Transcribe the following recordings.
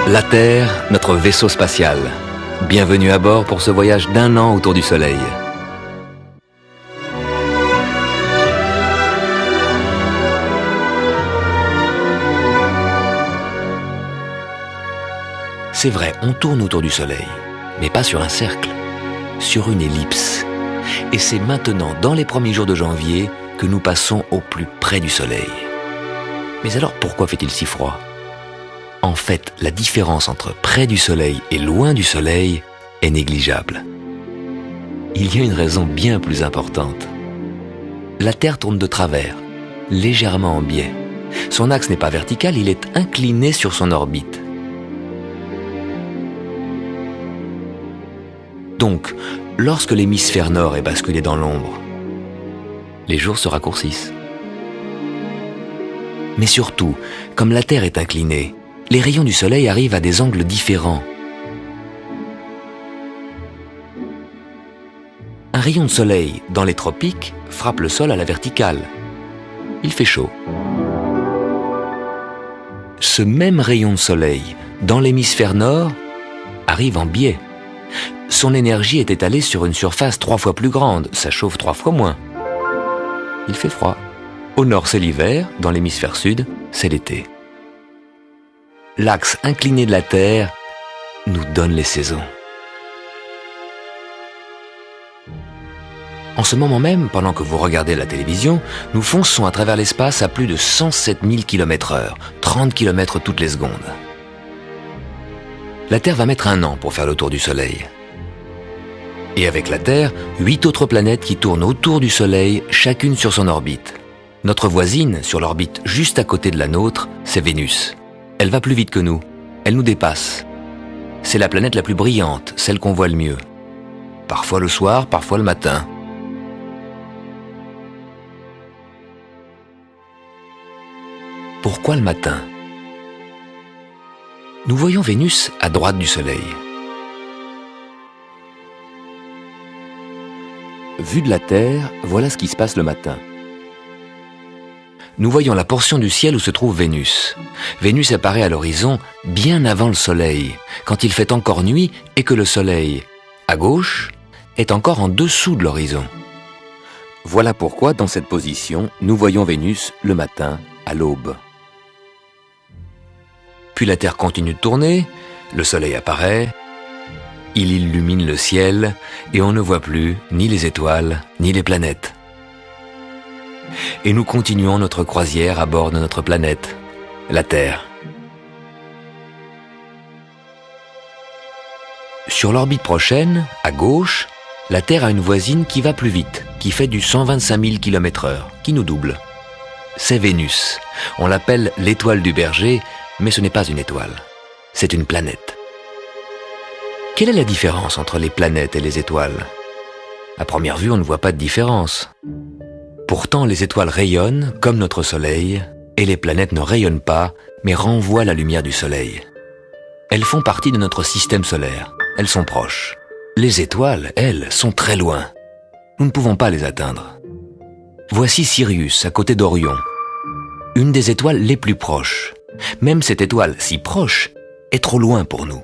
La Terre, notre vaisseau spatial. Bienvenue à bord pour ce voyage d'1 an autour du Soleil. C'est vrai, on tourne autour du Soleil, mais pas sur un cercle, sur une ellipse. Et c'est maintenant, dans les premiers jours de janvier, que nous passons au plus près du Soleil. Mais alors pourquoi fait-il si froid ? En fait, la différence entre près du Soleil et loin du Soleil est négligeable. Il y a une raison bien plus importante. La Terre tourne de travers, légèrement en biais. Son axe n'est pas vertical, il est incliné sur son orbite. Donc, lorsque l'hémisphère nord est basculé dans l'ombre, les jours se raccourcissent. Mais surtout, comme la Terre est inclinée, les rayons du Soleil arrivent à des angles différents. Un rayon de soleil dans les tropiques frappe le sol à la verticale. Il fait chaud. Ce même rayon de soleil dans l'hémisphère nord arrive en biais. Son énergie est étalée sur une surface 3 fois plus grande, ça chauffe 3 fois moins. Il fait froid. Au nord, c'est l'hiver, dans l'hémisphère sud, c'est l'été. L'axe incliné de la Terre nous donne les saisons. En ce moment même, pendant que vous regardez la télévision, nous fonçons à travers l'espace à plus de 107 000 km/h, 30 km toutes les secondes. La Terre va mettre 1 an pour faire le tour du Soleil. Et avec la Terre, 8 autres planètes qui tournent autour du Soleil, chacune sur son orbite. Notre voisine, sur l'orbite juste à côté de la nôtre, c'est Vénus. Elle va plus vite que nous. Elle nous dépasse. C'est la planète la plus brillante, celle qu'on voit le mieux. Parfois le soir, parfois le matin. Pourquoi le matin ? Nous voyons Vénus à droite du Soleil. Vu de la Terre, voilà ce qui se passe le matin. Nous voyons la portion du ciel où se trouve Vénus. Vénus apparaît à l'horizon bien avant le Soleil, quand il fait encore nuit et que le Soleil, à gauche, est encore en dessous de l'horizon. Voilà pourquoi, dans cette position, nous voyons Vénus le matin, à l'aube. Puis la Terre continue de tourner, le Soleil apparaît, il illumine le ciel et on ne voit plus ni les étoiles ni les planètes. Et nous continuons notre croisière à bord de notre planète, la Terre. Sur l'orbite prochaine, à gauche, la Terre a une voisine qui va plus vite, qui fait du 125 000 km/h, qui nous double. C'est Vénus. On l'appelle l'étoile du berger, mais ce n'est pas une étoile, c'est une planète. Quelle est la différence entre les planètes et les étoiles ? À première vue, on ne voit pas de différence. Pourtant, les étoiles rayonnent, comme notre Soleil, et les planètes ne rayonnent pas, mais renvoient la lumière du Soleil. Elles font partie de notre système solaire, elles sont proches. Les étoiles, elles, sont très loin. Nous ne pouvons pas les atteindre. Voici Sirius, à côté d'Orion, une des étoiles les plus proches. Même cette étoile, si proche, est trop loin pour nous.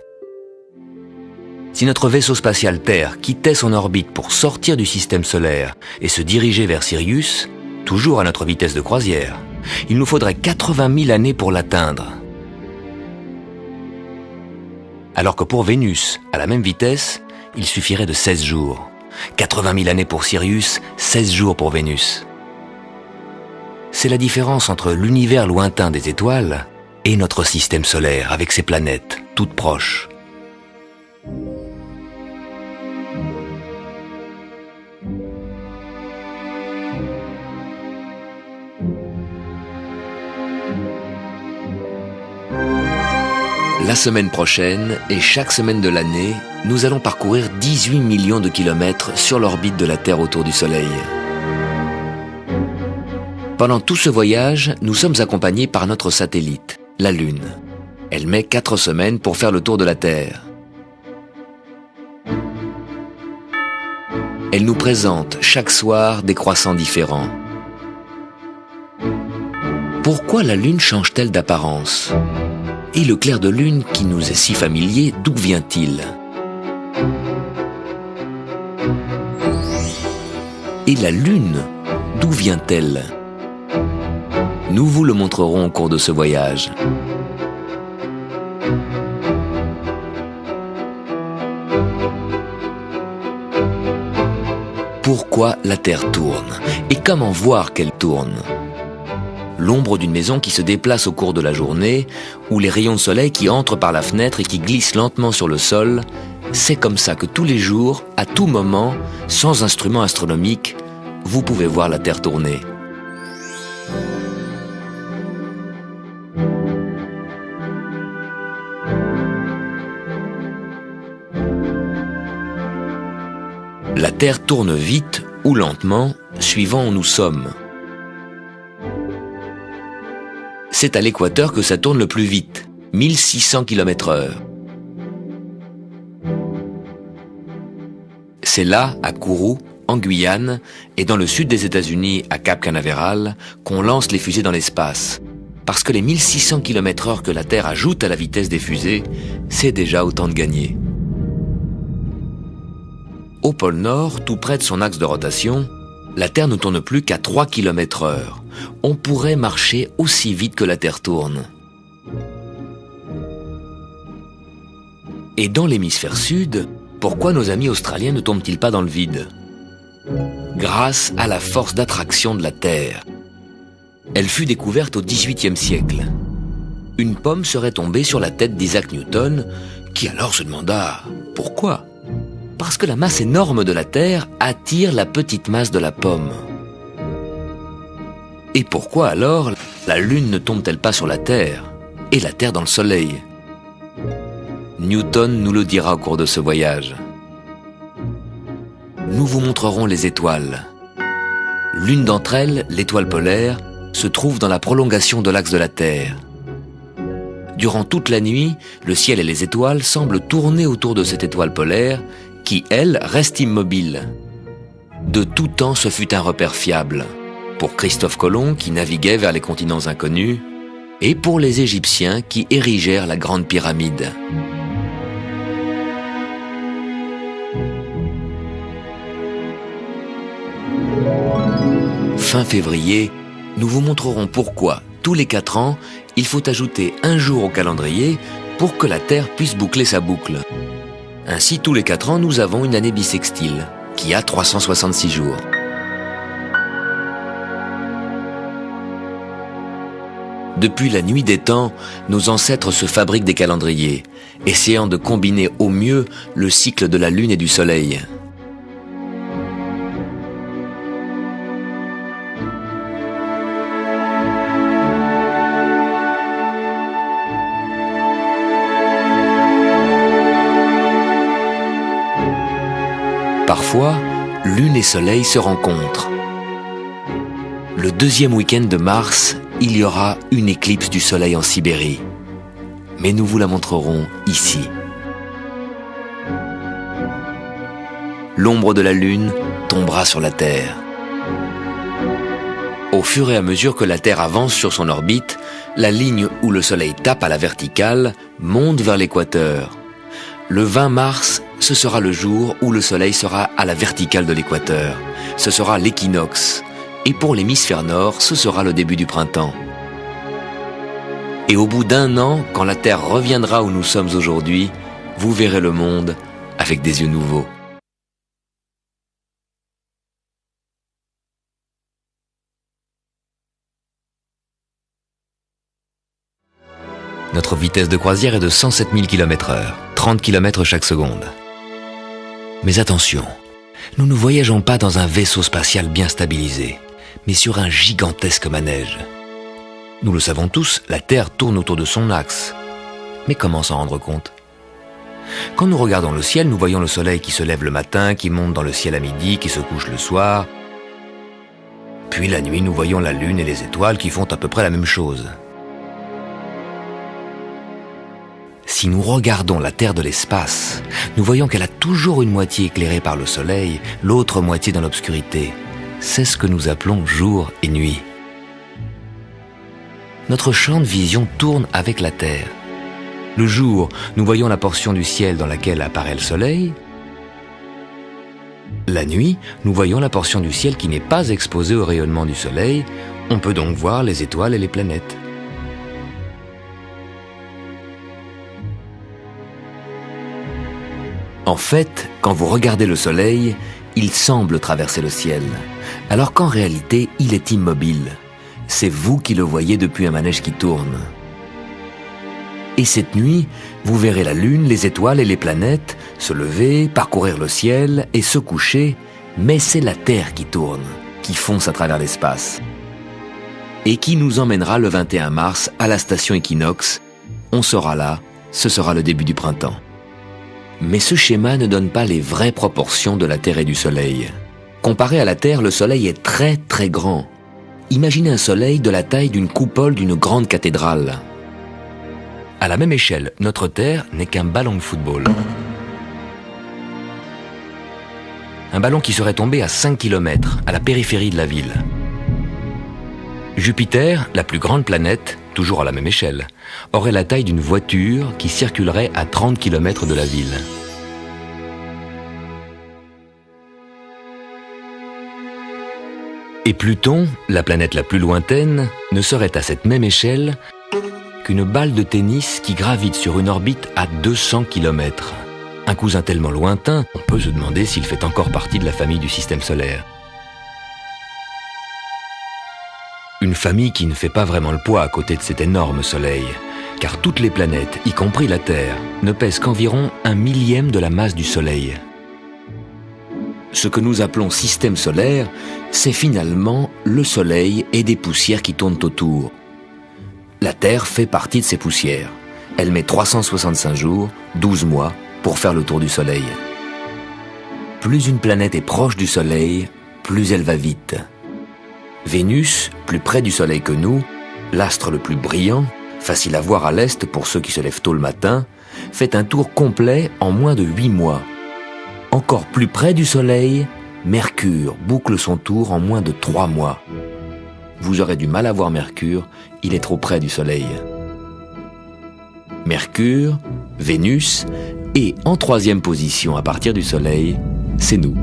Si notre vaisseau spatial Terre quittait son orbite pour sortir du système solaire et se diriger vers Sirius, toujours à notre vitesse de croisière, il nous faudrait 80 000 années pour l'atteindre. Alors que pour Vénus, à la même vitesse, il suffirait de 16 jours. 80 000 années pour Sirius, 16 jours pour Vénus. C'est la différence entre l'univers lointain des étoiles et notre système solaire avec ses planètes, toutes proches. La semaine prochaine, et chaque semaine de l'année, nous allons parcourir 18 millions de kilomètres sur l'orbite de la Terre autour du Soleil. Pendant tout ce voyage, nous sommes accompagnés par notre satellite, la Lune. Elle met 4 semaines pour faire le tour de la Terre. Elle nous présente chaque soir des croissants différents. Pourquoi la Lune change-t-elle d'apparence ? Et le clair de lune qui nous est si familier, d'où vient-il? Et la lune, d'où vient-elle? Nous vous le montrerons au cours de ce voyage. Pourquoi la Terre tourne? Et comment voir qu'elle tourne? L'ombre d'une maison qui se déplace au cours de la journée, ou les rayons de soleil qui entrent par la fenêtre et qui glissent lentement sur le sol, c'est comme ça que tous les jours, à tout moment, sans instrument astronomique, vous pouvez voir la Terre tourner. La Terre tourne vite ou lentement, suivant où nous sommes. C'est à l'équateur que ça tourne le plus vite, 1600 km/h. C'est là, à Kourou, en Guyane, et dans le sud des États-Unis, à Cap Canaveral, qu'on lance les fusées dans l'espace. Parce que les 1600 km/h que la Terre ajoute à la vitesse des fusées, c'est déjà autant de gagné. Au pôle Nord, tout près de son axe de rotation, la Terre ne tourne plus qu'à 3 km/h. On pourrait marcher aussi vite que la Terre tourne. Et dans l'hémisphère sud, pourquoi nos amis australiens ne tombent-ils pas dans le vide? Grâce à la force d'attraction de la Terre. Elle fut découverte au XVIIIe siècle. Une pomme serait tombée sur la tête d'Isaac Newton, qui alors se demanda pourquoi? Parce que la masse énorme de la Terre attire la petite masse de la pomme. Et pourquoi alors la Lune ne tombe-t-elle pas sur la Terre et la Terre dans le Soleil? Newton nous le dira au cours de ce voyage. Nous vous montrerons les étoiles. L'une d'entre elles, l'étoile polaire, se trouve dans la prolongation de l'axe de la Terre. Durant toute la nuit, le ciel et les étoiles semblent tourner autour de cette étoile polaire qui, elle, reste immobile. De tout temps, ce fut un repère fiable. Pour Christophe Colomb, qui naviguait vers les continents inconnus, et pour les Égyptiens qui érigèrent la Grande Pyramide. Fin février, nous vous montrerons pourquoi, tous les 4 ans, il faut ajouter un jour au calendrier pour que la Terre puisse boucler sa boucle. Ainsi, tous les 4 ans, nous avons une année bissextile, qui a 366 jours. Depuis la nuit des temps, nos ancêtres se fabriquent des calendriers, essayant de combiner au mieux le cycle de la Lune et du Soleil. Parfois, Lune et Soleil se rencontrent. Le 2e week-end de mars, il y aura une éclipse du Soleil en Sibérie. Mais nous vous la montrerons ici. L'ombre de la Lune tombera sur la Terre. Au fur et à mesure que la Terre avance sur son orbite, la ligne où le Soleil tape à la verticale monte vers l'équateur. Le 20 mars, ce sera le jour où le Soleil sera à la verticale de l'équateur. Ce sera l'équinoxe. Et pour l'hémisphère nord, ce sera le début du printemps. Et au bout d'1 an, quand la Terre reviendra où nous sommes aujourd'hui, vous verrez le monde avec des yeux nouveaux. Notre vitesse de croisière est de 107 000 km/h, 30 km chaque seconde. Mais attention, nous ne voyageons pas dans un vaisseau spatial bien stabilisé, mais sur un gigantesque manège. Nous le savons tous, la Terre tourne autour de son axe. Mais comment s'en rendre compte? Quand nous regardons le ciel, nous voyons le Soleil qui se lève le matin, qui monte dans le ciel à midi, qui se couche le soir. Puis la nuit, nous voyons la Lune et les étoiles qui font à peu près la même chose. Si nous regardons la Terre de l'espace, nous voyons qu'elle a toujours une moitié éclairée par le Soleil, l'autre moitié dans l'obscurité. C'est ce que nous appelons jour et nuit. Notre champ de vision tourne avec la Terre. Le jour, nous voyons la portion du ciel dans laquelle apparaît le soleil. La nuit, nous voyons la portion du ciel qui n'est pas exposée au rayonnement du soleil. On peut donc voir les étoiles et les planètes. En fait, quand vous regardez le soleil, il semble traverser le ciel, alors qu'en réalité, il est immobile. C'est vous qui le voyez depuis un manège qui tourne. Et cette nuit, vous verrez la lune, les étoiles et les planètes se lever, parcourir le ciel et se coucher, mais c'est la Terre qui tourne, qui fonce à travers l'espace. Et qui nous emmènera le 21 mars à la station équinoxe. On sera là, ce sera le début du printemps. Mais ce schéma ne donne pas les vraies proportions de la Terre et du Soleil. Comparé à la Terre, le Soleil est très très grand. Imaginez un Soleil de la taille d'une coupole d'une grande cathédrale. À la même échelle, notre Terre n'est qu'un ballon de football. Un ballon qui serait tombé à 5 km, à la périphérie de la ville. Jupiter, la plus grande planète, toujours à la même échelle, aurait la taille d'une voiture qui circulerait à 30 km de la ville. Et Pluton, la planète la plus lointaine, ne serait à cette même échelle qu'une balle de tennis qui gravite sur une orbite à 200 km. Un cousin tellement lointain, on peut se demander s'il fait encore partie de la famille du système solaire. Une famille qui ne fait pas vraiment le poids à côté de cet énorme Soleil, car toutes les planètes, y compris la Terre, ne pèsent qu'environ 1/1000 de la masse du Soleil. Ce que nous appelons système solaire, c'est finalement le Soleil et des poussières qui tournent autour. La Terre fait partie de ces poussières. Elle met 365 jours, 12 mois, pour faire le tour du Soleil. Plus une planète est proche du Soleil, plus elle va vite. Vénus, plus près du Soleil que nous, l'astre le plus brillant, facile à voir à l'est pour ceux qui se lèvent tôt le matin, fait un tour complet en moins de 8 mois. Encore plus près du Soleil, Mercure boucle son tour en moins de 3 mois. Vous aurez du mal à voir Mercure, il est trop près du Soleil. Mercure, Vénus, et en 3e position à partir du Soleil, c'est nous.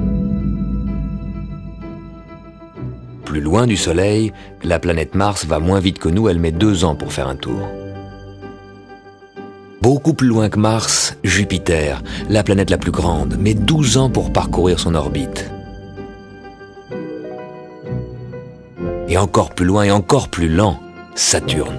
Plus loin du Soleil, la planète Mars va moins vite que nous, elle met 2 ans pour faire un tour. Beaucoup plus loin que Mars, Jupiter, la planète la plus grande, met 12 ans pour parcourir son orbite. Et encore plus loin et encore plus lent, Saturne.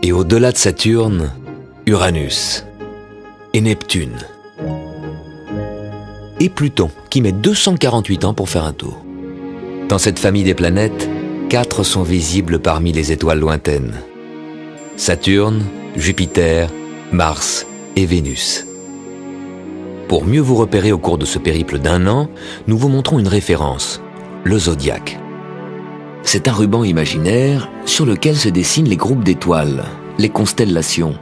Et au-delà de Saturne, Uranus et Neptune. Et Pluton, qui met 248 ans pour faire un tour. Dans cette famille des planètes, 4 sont visibles parmi les étoiles lointaines. Saturne, Jupiter, Mars et Vénus. Pour mieux vous repérer au cours de ce périple d'1 an, nous vous montrons une référence, le zodiaque. C'est un ruban imaginaire sur lequel se dessinent les groupes d'étoiles, les constellations,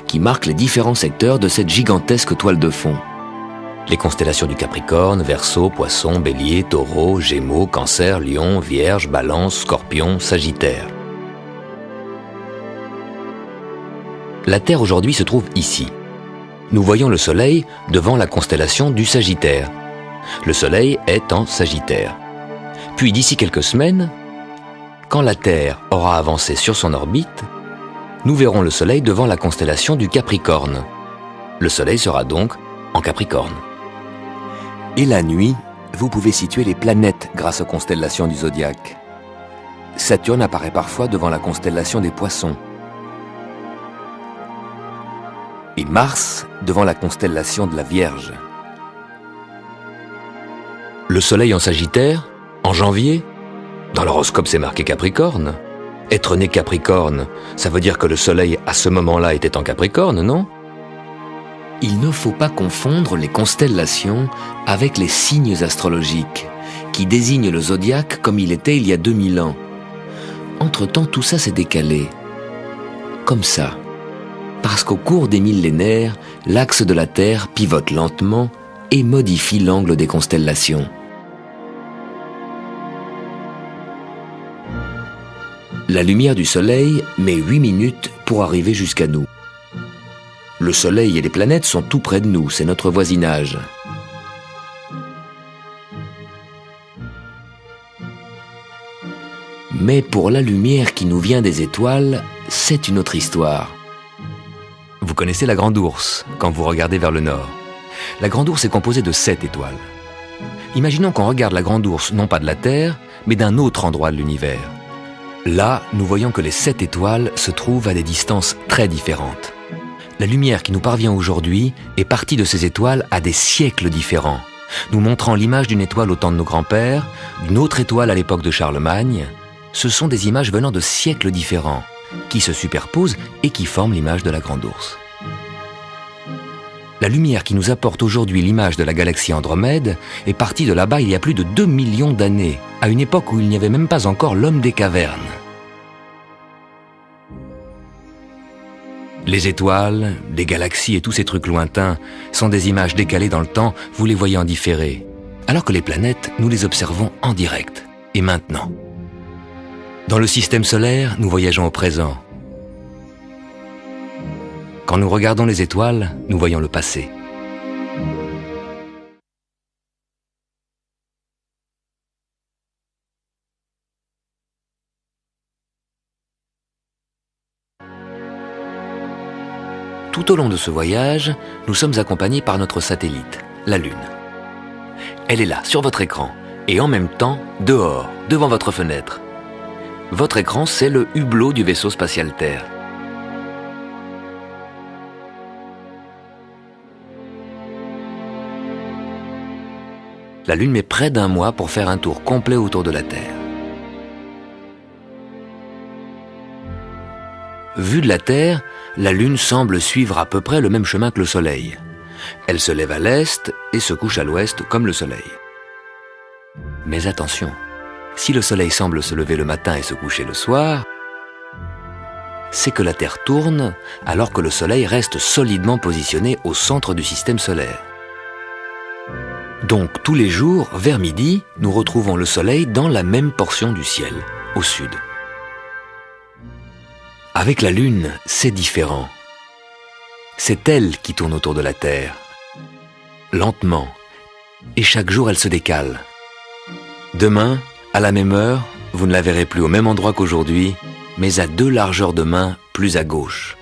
qui marquent les différents secteurs de cette gigantesque toile de fond. Les constellations du Capricorne, Verseau, Poisson, Bélier, Taureau, Gémeaux, Cancer, Lion, Vierge, Balance, Scorpion, Sagittaire. La Terre aujourd'hui se trouve ici. Nous voyons le Soleil devant la constellation du Sagittaire. Le Soleil est en Sagittaire. Puis d'ici quelques semaines, quand la Terre aura avancé sur son orbite, nous verrons le Soleil devant la constellation du Capricorne. Le Soleil sera donc en Capricorne. Et la nuit, vous pouvez situer les planètes grâce aux constellations du zodiaque. Saturne apparaît parfois devant la constellation des Poissons. Et Mars devant la constellation de la Vierge. Le Soleil en Sagittaire, en janvier, dans l'horoscope c'est marqué Capricorne. Être né Capricorne, ça veut dire que le Soleil à ce moment-là était en Capricorne, non ? Il ne faut pas confondre les constellations avec les signes astrologiques, qui désignent le zodiaque comme il était il y a 2000 ans. Entre-temps, tout ça s'est décalé. Comme ça. Parce qu'au cours des millénaires, l'axe de la Terre pivote lentement et modifie l'angle des constellations. La lumière du Soleil met 8 minutes pour arriver jusqu'à nous. Le Soleil et les planètes sont tout près de nous, c'est notre voisinage. Mais pour la lumière qui nous vient des étoiles, c'est une autre histoire. Vous connaissez la Grande Ourse, quand vous regardez vers le nord. La Grande Ourse est composée de 7 étoiles. Imaginons qu'on regarde la Grande Ourse non pas de la Terre, mais d'un autre endroit de l'univers. Là, nous voyons que les 7 étoiles se trouvent à des distances très différentes. La lumière qui nous parvient aujourd'hui est partie de ces étoiles à des siècles différents, nous montrant l'image d'une étoile au temps de nos grands-pères, d'une autre étoile à l'époque de Charlemagne. Ce sont des images venant de siècles différents, qui se superposent et qui forment l'image de la Grande Ourse. La lumière qui nous apporte aujourd'hui l'image de la galaxie Andromède est partie de là-bas il y a plus de 2 millions d'années, à une époque où il n'y avait même pas encore l'homme des cavernes. Les étoiles, les galaxies et tous ces trucs lointains sont des images décalées dans le temps, vous les voyez en différé. Alors que les planètes, nous les observons en direct, et maintenant. Dans le système solaire, nous voyageons au présent. Quand nous regardons les étoiles, nous voyons le passé. Tout au long de ce voyage, nous sommes accompagnés par notre satellite, la Lune. Elle est là, sur votre écran, et en même temps, dehors, devant votre fenêtre. Votre écran, c'est le hublot du vaisseau spatial Terre. La Lune met près d'1 mois pour faire un tour complet autour de la Terre. Vue de la Terre, la Lune semble suivre à peu près le même chemin que le Soleil. Elle se lève à l'est et se couche à l'ouest comme le Soleil. Mais attention, si le Soleil semble se lever le matin et se coucher le soir, c'est que la Terre tourne alors que le Soleil reste solidement positionné au centre du système solaire. Donc tous les jours, vers midi, nous retrouvons le Soleil dans la même portion du ciel, au sud. Avec la Lune, c'est différent. C'est elle qui tourne autour de la Terre, lentement, et chaque jour elle se décale. Demain, à la même heure, vous ne la verrez plus au même endroit qu'aujourd'hui, mais à 2 largeurs de main plus à gauche.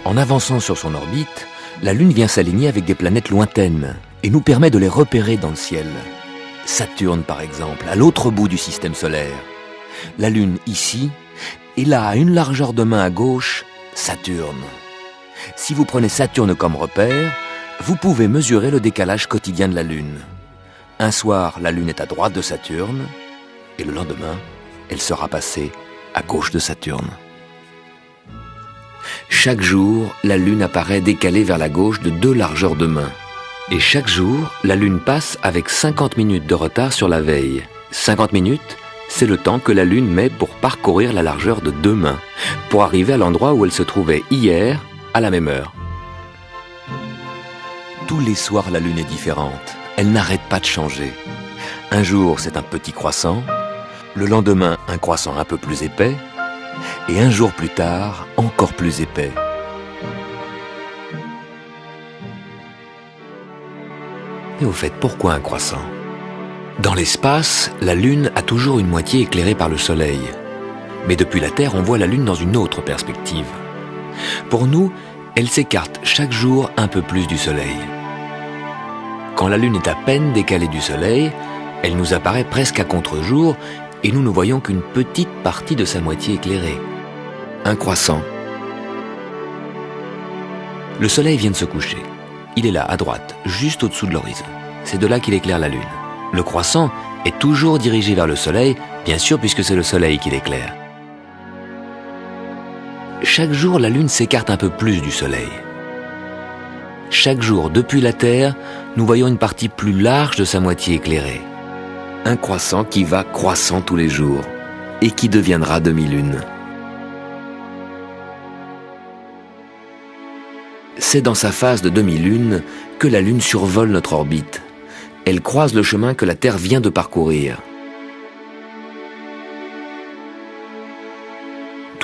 En avançant sur son orbite, la Lune vient s'aligner avec des planètes lointaines et nous permet de les repérer dans le ciel. Saturne, par exemple, à l'autre bout du système solaire. La Lune ici, et là, à 1 largeur de main à gauche, Saturne. Si vous prenez Saturne comme repère, vous pouvez mesurer le décalage quotidien de la Lune. Un soir, la Lune est à droite de Saturne, et le lendemain, elle sera passée à gauche de Saturne. Chaque jour, la Lune apparaît décalée vers la gauche de 2 largeurs de main. Et chaque jour, la Lune passe avec 50 minutes de retard sur la veille. 50 minutes, c'est le temps que la Lune met pour parcourir la largeur de 2 mains, pour arriver à l'endroit où elle se trouvait hier, à la même heure. Tous les soirs, la Lune est différente. Elle n'arrête pas de changer. Un jour, c'est un petit croissant. Le lendemain, un croissant un peu plus épais. Et un jour plus tard, encore plus épais. Mais au fait, pourquoi un croissant ? Dans l'espace, la Lune a toujours une moitié éclairée par le Soleil. Mais depuis la Terre, on voit la Lune dans une autre perspective. Pour nous, elle s'écarte chaque jour un peu plus du Soleil. Quand la Lune est à peine décalée du Soleil, elle nous apparaît presque à contre-jour et nous ne voyons qu'une petite partie de sa moitié éclairée. Un croissant. Le Soleil vient de se coucher. Il est là, à droite, juste au-dessous de l'horizon. C'est de là qu'il éclaire la Lune. Le croissant est toujours dirigé vers le Soleil, bien sûr puisque c'est le Soleil qui l'éclaire. Chaque jour, la Lune s'écarte un peu plus du Soleil. Chaque jour, depuis la Terre, nous voyons une partie plus large de sa moitié éclairée. Un croissant qui va croissant tous les jours et qui deviendra demi-lune. C'est dans sa phase de demi-lune que la Lune survole notre orbite. Elle croise le chemin que la Terre vient de parcourir.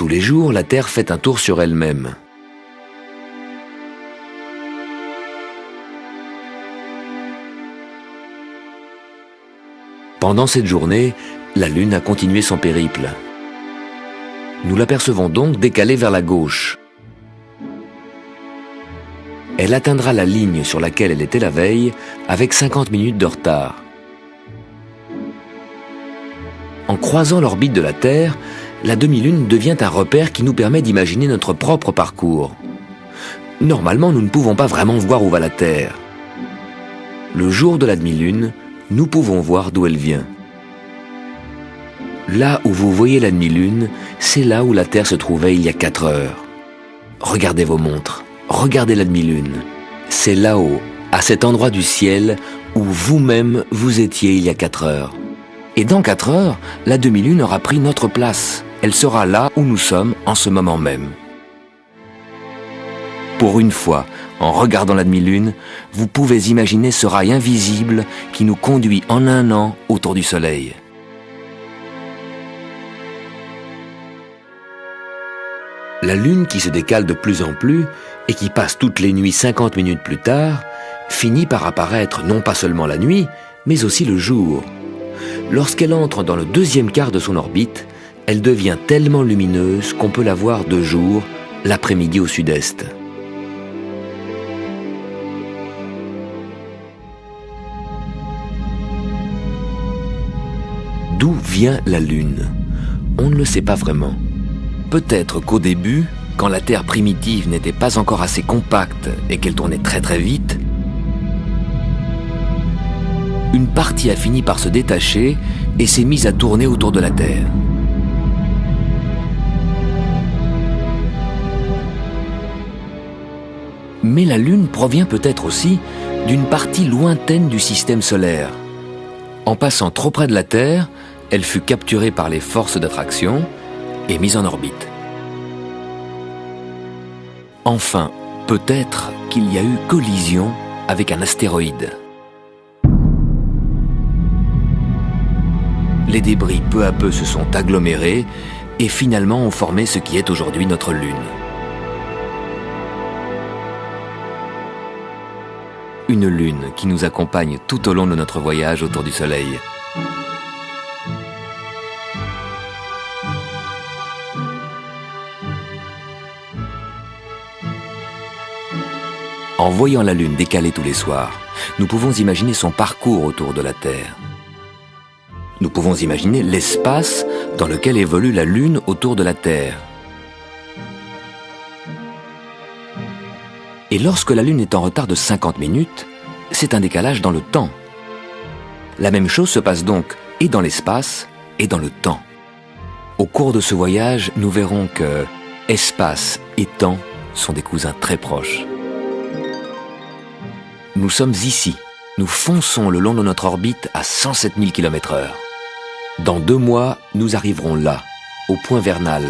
Tous les jours, la Terre fait un tour sur elle-même. Pendant cette journée, la Lune a continué son périple. Nous l'apercevons donc décalée vers la gauche. Elle atteindra la ligne sur laquelle elle était la veille avec 50 minutes de retard. En croisant l'orbite de la Terre, la demi-lune devient un repère qui nous permet d'imaginer notre propre parcours. Normalement, nous ne pouvons pas vraiment voir où va la Terre. Le jour de la demi-lune, nous pouvons voir d'où elle vient. Là où vous voyez la demi-lune, c'est là où la Terre se trouvait il y a 4 heures. Regardez vos montres, regardez la demi-lune. C'est là-haut, à cet endroit du ciel, où vous-même vous étiez il y a 4 heures. Et dans 4 heures, la demi-lune aura pris notre place. Elle sera là où nous sommes en ce moment même. Pour une fois, en regardant la demi-lune, vous pouvez imaginer ce rail invisible qui nous conduit en un an autour du Soleil. La Lune qui se décale de plus en plus et qui passe toutes les nuits 50 minutes plus tard, finit par apparaître non pas seulement la nuit, mais aussi le jour. Lorsqu'elle entre dans le deuxième quart de son orbite, elle devient tellement lumineuse qu'on peut la voir de jour, l'après-midi au sud-est. D'où vient la Lune? On ne le sait pas vraiment. Peut-être qu'au début, quand la Terre primitive n'était pas encore assez compacte et qu'elle tournait très très vite, une partie a fini par se détacher et s'est mise à tourner autour de la Terre. Mais la Lune provient peut-être aussi d'une partie lointaine du système solaire. En passant trop près de la Terre, elle fut capturée par les forces d'attraction et mise en orbite. Enfin, peut-être qu'il y a eu collision avec un astéroïde. Les débris peu à peu se sont agglomérés et finalement ont formé ce qui est aujourd'hui notre Lune. Une Lune qui nous accompagne tout au long de notre voyage autour du Soleil. En voyant la Lune décalée tous les soirs, nous pouvons imaginer son parcours autour de la Terre. Nous pouvons imaginer l'espace dans lequel évolue la Lune autour de la Terre. Et lorsque la Lune est en retard de 50 minutes, c'est un décalage dans le temps. La même chose se passe donc et dans l'espace et dans le temps. Au cours de ce voyage, nous verrons que espace et temps sont des cousins très proches. Nous sommes ici. Nous fonçons le long de notre orbite à 107 000 km/h. Dans 2 mois, nous arriverons là, au point vernal.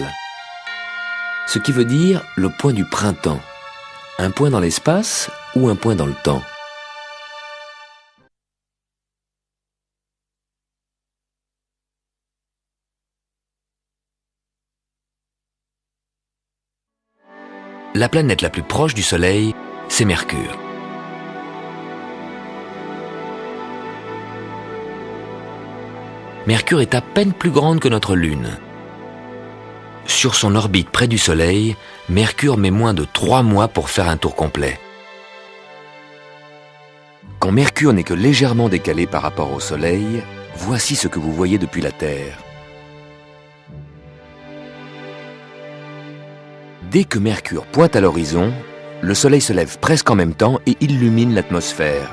Ce qui veut dire le point du printemps. Un point dans l'espace ou un point dans le temps. La planète la plus proche du Soleil, c'est Mercure. Mercure est à peine plus grande que notre Lune. Sur son orbite près du Soleil, Mercure met moins de 3 mois pour faire un tour complet. Quand Mercure n'est que légèrement décalé par rapport au Soleil, voici ce que vous voyez depuis la Terre. Dès que Mercure pointe à l'horizon, le Soleil se lève presque en même temps et illumine l'atmosphère.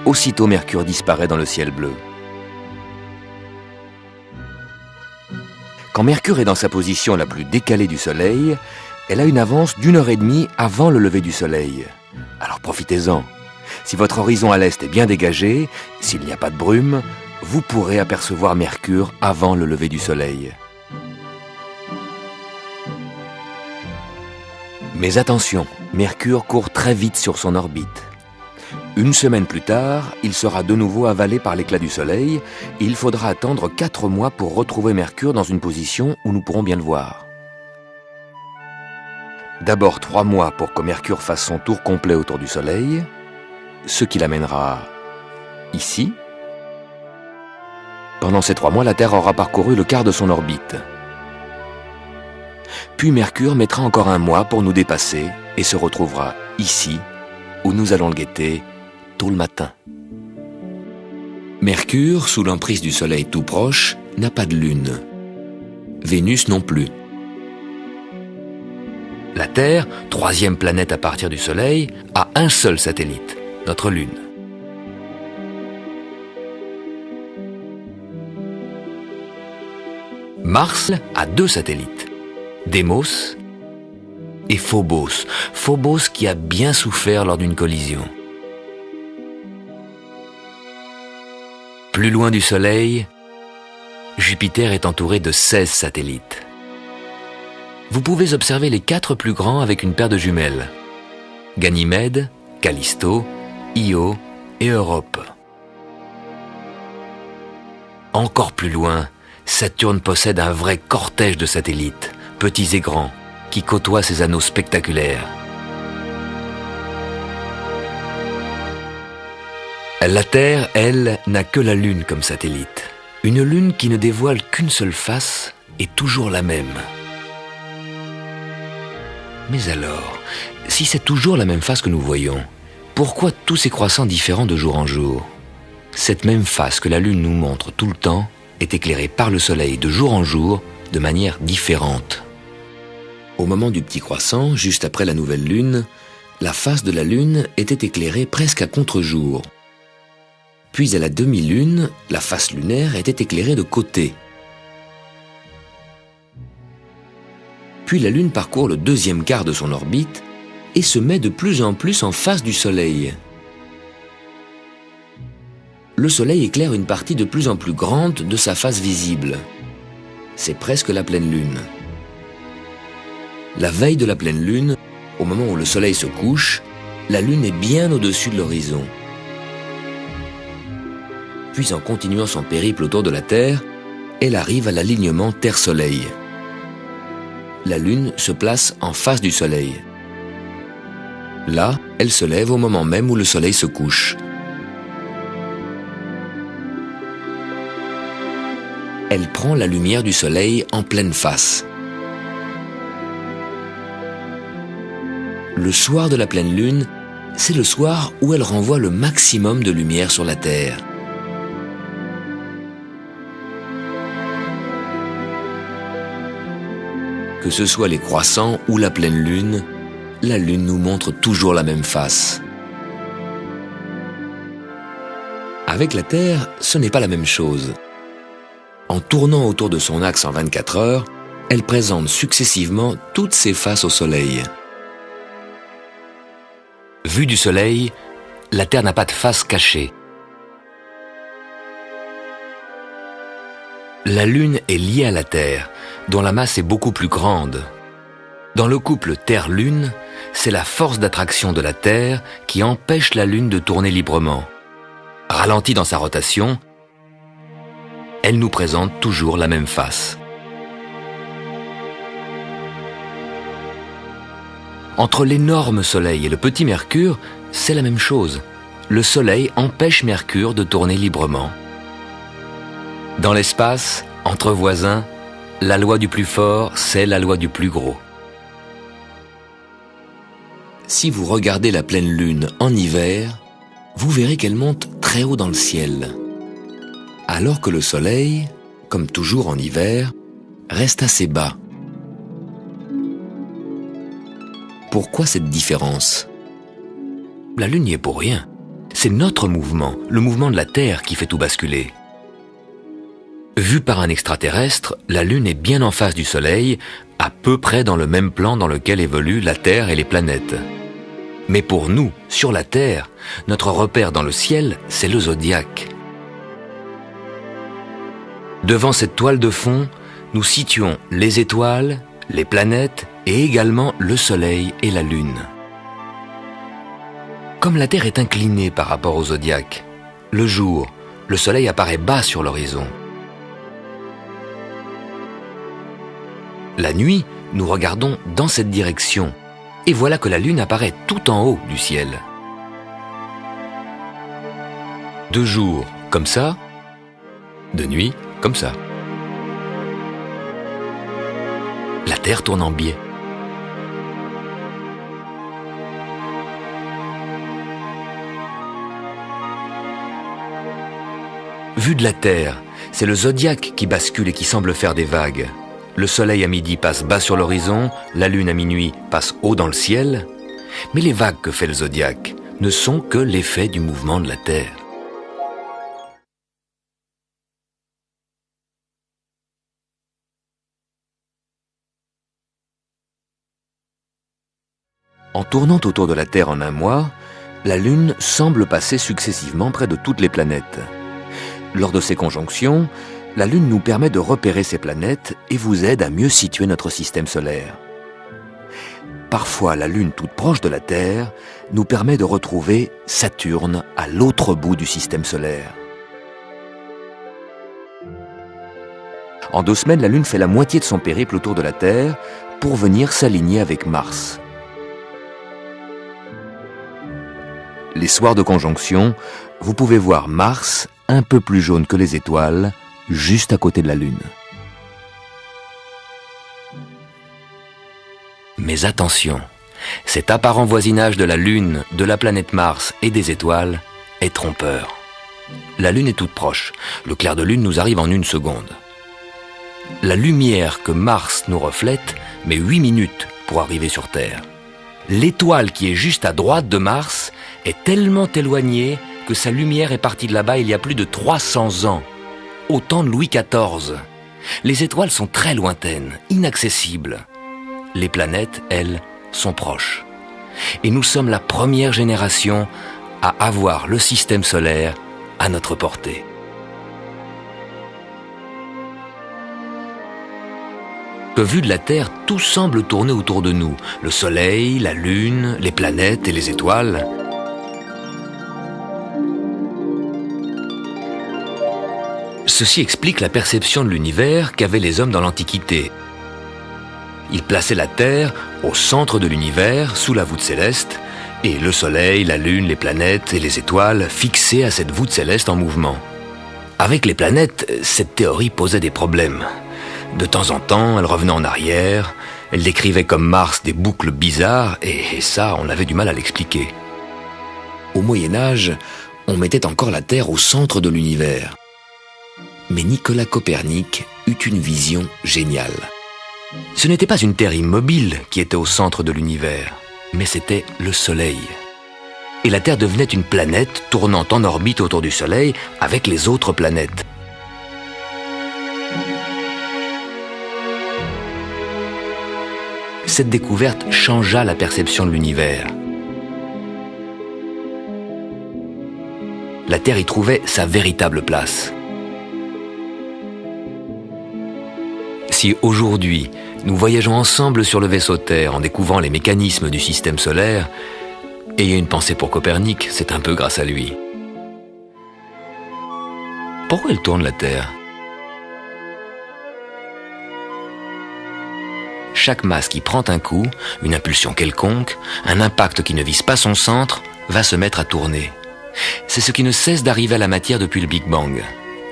Aussitôt, Mercure disparaît dans le ciel bleu. Quand Mercure est dans sa position la plus décalée du Soleil, elle a une avance d'1 heure et demie avant le lever du Soleil. Alors profitez-en. Si votre horizon à l'est est bien dégagé, s'il n'y a pas de brume, vous pourrez apercevoir Mercure avant le lever du Soleil. Mais attention, Mercure court très vite sur son orbite. 1 semaine plus tard, il sera de nouveau avalé par l'éclat du Soleil et il faudra attendre 4 mois pour retrouver Mercure dans une position où nous pourrons bien le voir. D'abord 3 mois pour que Mercure fasse son tour complet autour du Soleil, ce qui l'amènera ici. Pendant ces 3 mois, la Terre aura parcouru le quart de son orbite. Puis Mercure mettra encore 1 mois pour nous dépasser et se retrouvera ici, où nous allons le guetter tôt le matin. Mercure, sous l'emprise du Soleil tout proche, n'a pas de lune. Vénus non plus. La Terre, 3e planète à partir du Soleil, a un seul satellite, notre Lune. Mars a 2 satellites, Démos et Phobos. Phobos qui a bien souffert lors d'une collision. Plus loin du Soleil, Jupiter est entouré de 16 satellites. Vous pouvez observer les 4 plus grands avec une paire de jumelles. Ganymède, Callisto, Io et Europe. Encore plus loin, Saturne possède un vrai cortège de satellites, petits et grands, qui côtoient ses anneaux spectaculaires. La Terre, elle, n'a que la Lune comme satellite. Une Lune qui ne dévoile qu'une seule face et toujours la même. Mais alors, si c'est toujours la même face que nous voyons, pourquoi tous ces croissants différents de jour en jour? Cette même face que la Lune nous montre tout le temps est éclairée par le Soleil de jour en jour de manière différente. Au moment du petit croissant, juste après la nouvelle Lune, la face de la Lune était éclairée presque à contre-jour. Puis à la demi-lune, la face lunaire était éclairée de côté. Puis la Lune parcourt le 2e quart de son orbite et se met de plus en plus en face du Soleil. Le Soleil éclaire une partie de plus en plus grande de sa face visible. C'est presque la pleine Lune. La veille de la pleine Lune, au moment où le Soleil se couche, la Lune est bien au-dessus de l'horizon. Puis en continuant son périple autour de la Terre, elle arrive à l'alignement Terre-Soleil. La Lune se place en face du Soleil. Là, elle se lève au moment même où le Soleil se couche. Elle prend la lumière du Soleil en pleine face. Le soir de la pleine Lune, c'est le soir où elle renvoie le maximum de lumière sur la Terre. Que ce soit les croissants ou la pleine Lune, la Lune nous montre toujours la même face. Avec la Terre, ce n'est pas la même chose. En tournant autour de son axe en 24 heures, elle présente successivement toutes ses faces au Soleil. Vue du Soleil, la Terre n'a pas de face cachée. La Lune est liée à la Terre, dont la masse est beaucoup plus grande. Dans le couple Terre-Lune, c'est la force d'attraction de la Terre qui empêche la Lune de tourner librement. Ralentie dans sa rotation, elle nous présente toujours la même face. Entre l'énorme Soleil et le petit Mercure, c'est la même chose. Le Soleil empêche Mercure de tourner librement. Dans l'espace, entre voisins, la loi du plus fort, c'est la loi du plus gros. Si vous regardez la pleine Lune en hiver, vous verrez qu'elle monte très haut dans le ciel. Alors que le Soleil, comme toujours en hiver, reste assez bas. Pourquoi cette différence? La Lune n'y est pour rien. C'est notre mouvement, le mouvement de la Terre qui fait tout basculer. Vue par un extraterrestre, la Lune est bien en face du Soleil, à peu près dans le même plan dans lequel évoluent la Terre et les planètes. Mais pour nous, sur la Terre, notre repère dans le ciel, c'est le zodiaque. Devant cette toile de fond, nous situons les étoiles, les planètes et également le Soleil et la Lune. Comme la Terre est inclinée par rapport au zodiaque, le jour, le Soleil apparaît bas sur l'horizon. La nuit, nous regardons dans cette direction, Et voilà que la Lune apparaît tout en haut du ciel. De jour, comme ça. De nuit, comme ça. La Terre tourne en biais. Vu de la Terre, c'est le zodiaque qui bascule et qui semble faire des vagues. Le soleil à midi passe bas sur l'horizon, la lune à minuit passe haut dans le ciel. Mais les vagues que fait le zodiaque ne sont que l'effet du mouvement de la Terre. En tournant autour de la Terre en un mois, la Lune semble passer successivement près de toutes les planètes. Lors de ces conjonctions, la Lune nous permet de repérer ces planètes et vous aide à mieux situer notre système solaire. Parfois, la Lune toute proche de la Terre nous permet de retrouver Saturne à l'autre bout du système solaire. En 2 semaines, la Lune fait la moitié de son périple autour de la Terre pour venir s'aligner avec Mars. Les soirs de conjonction, vous pouvez voir Mars un peu plus jaune que les étoiles, juste à côté de la Lune. Mais attention, cet apparent voisinage de la Lune, de la planète Mars et des étoiles est trompeur. La Lune est toute proche, le clair de Lune nous arrive en 1 seconde. La lumière que Mars nous reflète met 8 minutes pour arriver sur Terre. L'étoile qui est juste à droite de Mars est tellement éloignée que sa lumière est partie de là-bas il y a plus de 300 ans, au temps de Louis XIV. Les étoiles sont très lointaines, inaccessibles. Les planètes, elles, sont proches. Et nous sommes la première génération à avoir le système solaire à notre portée. Que vu de la Terre, tout semble tourner autour de nous. Le Soleil, la Lune, les planètes et les étoiles. Ceci explique la perception de l'univers qu'avaient les hommes dans l'Antiquité. Ils plaçaient la Terre au centre de l'univers, sous la voûte céleste, et le Soleil, la Lune, les planètes et les étoiles fixés à cette voûte céleste en mouvement. Avec les planètes, cette théorie posait des problèmes. De temps en temps, elle revenait en arrière, elle décrivait comme Mars des boucles bizarres, et ça, on avait du mal à l'expliquer. Au Moyen-Âge, on mettait encore la Terre au centre de l'univers. Mais Nicolas Copernic eut une vision géniale. Ce n'était pas une Terre immobile qui était au centre de l'univers, mais c'était le Soleil. Et la Terre devenait une planète tournant en orbite autour du Soleil avec les autres planètes. Cette découverte changea la perception de l'univers. La Terre y trouvait sa véritable place. Si aujourd'hui, nous voyageons ensemble sur le vaisseau Terre en découvrant les mécanismes du système solaire, ayez une pensée pour Copernic, c'est un peu grâce à lui. Pourquoi elle tourne la Terre ? Chaque masse qui prend un coup, une impulsion quelconque, un impact qui ne vise pas son centre, va se mettre à tourner. C'est ce qui ne cesse d'arriver à la matière depuis le Big Bang,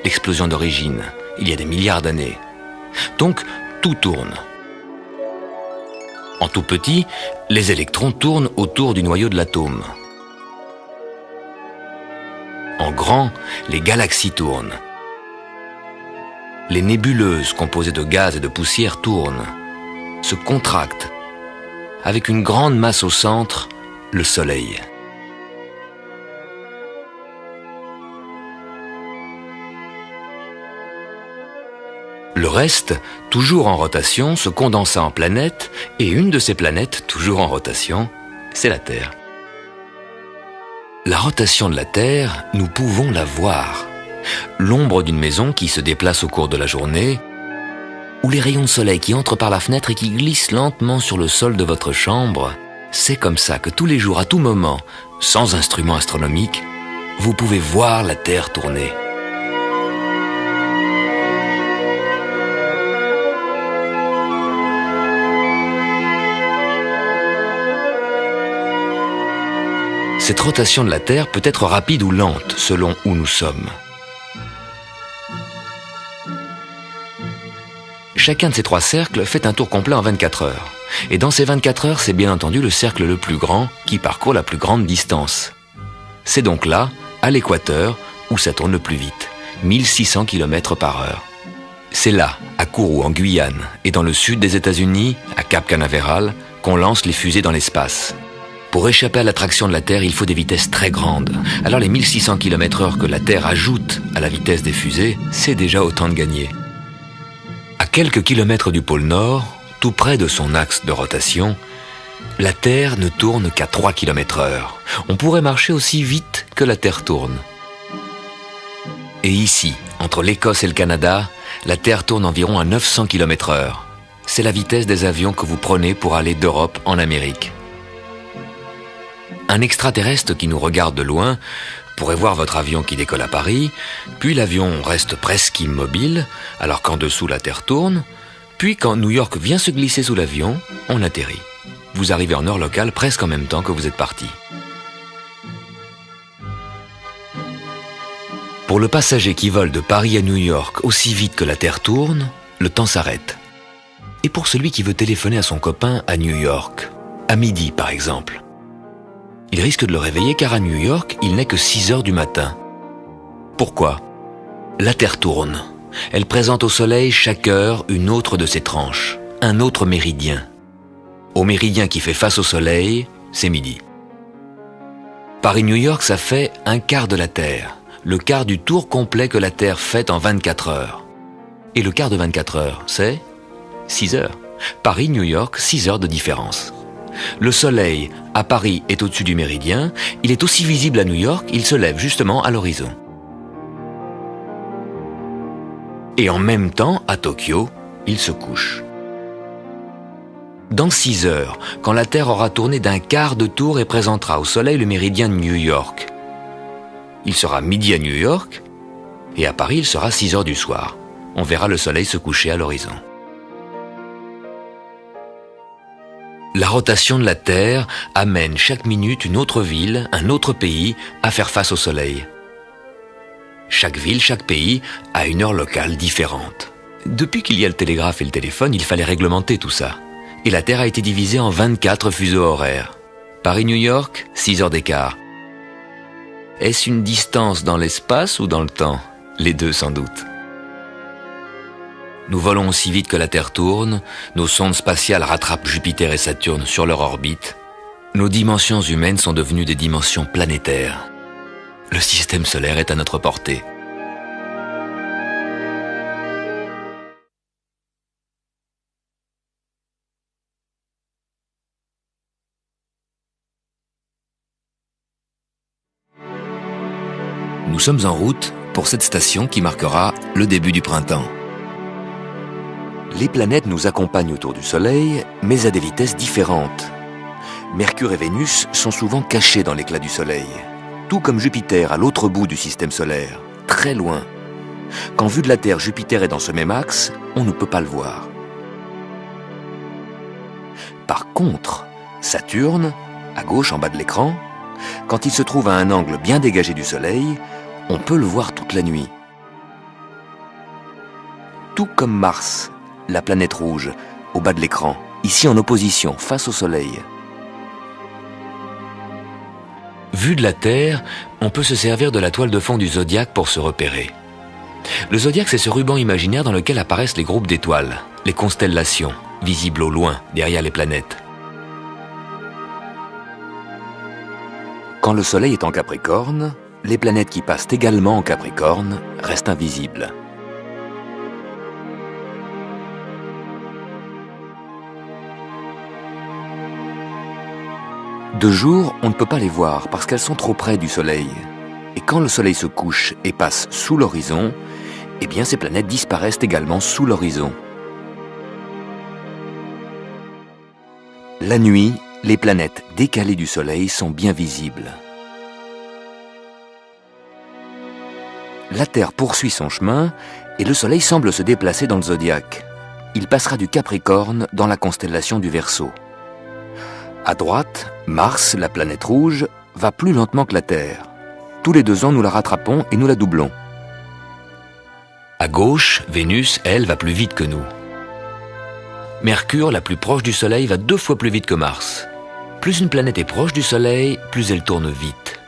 l'explosion d'origine, il y a des milliards d'années. Donc, tout tourne. En tout petit, les électrons tournent autour du noyau de l'atome. En grand, les galaxies tournent. Les nébuleuses composées de gaz et de poussière tournent, se contractent, avec une grande masse au centre, le Soleil. Le reste, toujours en rotation, se condensa en planètes, et une de ces planètes, toujours en rotation, c'est la Terre. La rotation de la Terre, nous pouvons la voir. L'ombre d'une maison qui se déplace au cours de la journée, ou les rayons de soleil qui entrent par la fenêtre et qui glissent lentement sur le sol de votre chambre, c'est comme ça que tous les jours, à tout moment, sans instrument astronomique, vous pouvez voir la Terre tourner. Cette rotation de la Terre peut être rapide ou lente selon où nous sommes. Chacun de ces 3 cercles fait un tour complet en 24 heures. Et dans ces 24 heures, c'est bien entendu le cercle le plus grand qui parcourt la plus grande distance. C'est donc là, à l'équateur, où ça tourne le plus vite, 1600 km/h. C'est là, à Kourou en Guyane, et dans le sud des États-Unis, à Cap Canaveral, qu'on lance les fusées dans l'espace. Pour échapper à l'attraction de la Terre, il faut des vitesses très grandes. Alors les 1600 km/h que la Terre ajoute à la vitesse des fusées, c'est déjà autant de gagné. À quelques kilomètres du pôle Nord, tout près de son axe de rotation, la Terre ne tourne qu'à 3 km/h. On pourrait marcher aussi vite que la Terre tourne. Et ici, entre l'Écosse et le Canada, la Terre tourne environ à 900 km/h. C'est la vitesse des avions que vous prenez pour aller d'Europe en Amérique. Un extraterrestre qui nous regarde de loin pourrait voir votre avion qui décolle à Paris, puis l'avion reste presque immobile, alors qu'en dessous la Terre tourne, puis quand New York vient se glisser sous l'avion, on atterrit. Vous arrivez en heure locale presque en même temps que vous êtes parti. Pour le passager qui vole de Paris à New York aussi vite que la Terre tourne, le temps s'arrête. Et pour celui qui veut téléphoner à son copain à New York, à midi par exemple, il risque de le réveiller car à New York, il n'est que 6 heures du matin. Pourquoi ? La Terre tourne. Elle présente au Soleil chaque heure une autre de ses tranches, un autre méridien. Au méridien qui fait face au Soleil, c'est midi. Paris-New York, ça fait un quart de la Terre, le quart du tour complet que la Terre fait en 24 heures. Et le quart de 24 heures, c'est 6 heures. Paris-New York, 6 heures de différence. Le Soleil, à Paris, est au-dessus du méridien. Il est aussi visible à New York, il se lève justement à l'horizon. Et en même temps, à Tokyo, il se couche. Dans 6 heures, quand la Terre aura tourné d'un quart de tour et présentera au Soleil le méridien de New York, il sera midi à New York, et à Paris, il sera 6 heures du soir. On verra le Soleil se coucher à l'horizon. La rotation de la Terre amène chaque minute une autre ville, un autre pays, à faire face au Soleil. Chaque ville, chaque pays a une heure locale différente. Depuis qu'il y a le télégraphe et le téléphone, il fallait réglementer tout ça. Et la Terre a été divisée en 24 fuseaux horaires. Paris-New York, 6 heures d'écart. Est-ce une distance dans l'espace ou dans le temps ? Les deux sans doute. Nous volons aussi vite que la Terre tourne, nos sondes spatiales rattrapent Jupiter et Saturne sur leur orbite. Nos dimensions humaines sont devenues des dimensions planétaires. Le système solaire est à notre portée. Nous sommes en route pour cette station qui marquera le début du printemps. Les planètes nous accompagnent autour du Soleil, mais à des vitesses différentes. Mercure et Vénus sont souvent cachés dans l'éclat du Soleil, tout comme Jupiter à l'autre bout du système solaire, très loin. Quand vu de la Terre, Jupiter est dans ce même axe, on ne peut pas le voir. Par contre, Saturne, à gauche en bas de l'écran, quand il se trouve à un angle bien dégagé du Soleil, on peut le voir toute la nuit. Tout comme Mars, la planète rouge, au bas de l'écran, ici en opposition, face au Soleil. Vu de la Terre, on peut se servir de la toile de fond du zodiaque pour se repérer. Le zodiaque, c'est ce ruban imaginaire dans lequel apparaissent les groupes d'étoiles, les constellations, visibles au loin, derrière les planètes. Quand le Soleil est en Capricorne, les planètes qui passent également en Capricorne restent invisibles. De jour, on ne peut pas les voir parce qu'elles sont trop près du Soleil. Et quand le Soleil se couche et passe sous l'horizon, eh bien ces planètes disparaissent également sous l'horizon. La nuit, les planètes décalées du Soleil sont bien visibles. La Terre poursuit son chemin et le Soleil semble se déplacer dans le zodiaque. Il passera du Capricorne dans la constellation du Verseau. À droite, Mars, la planète rouge, va plus lentement que la Terre. Tous les 2 ans, nous la rattrapons et nous la doublons. À gauche, Vénus, elle, va plus vite que nous. Mercure, la plus proche du Soleil, va 2 fois plus vite que Mars. Plus une planète est proche du Soleil, plus elle tourne vite.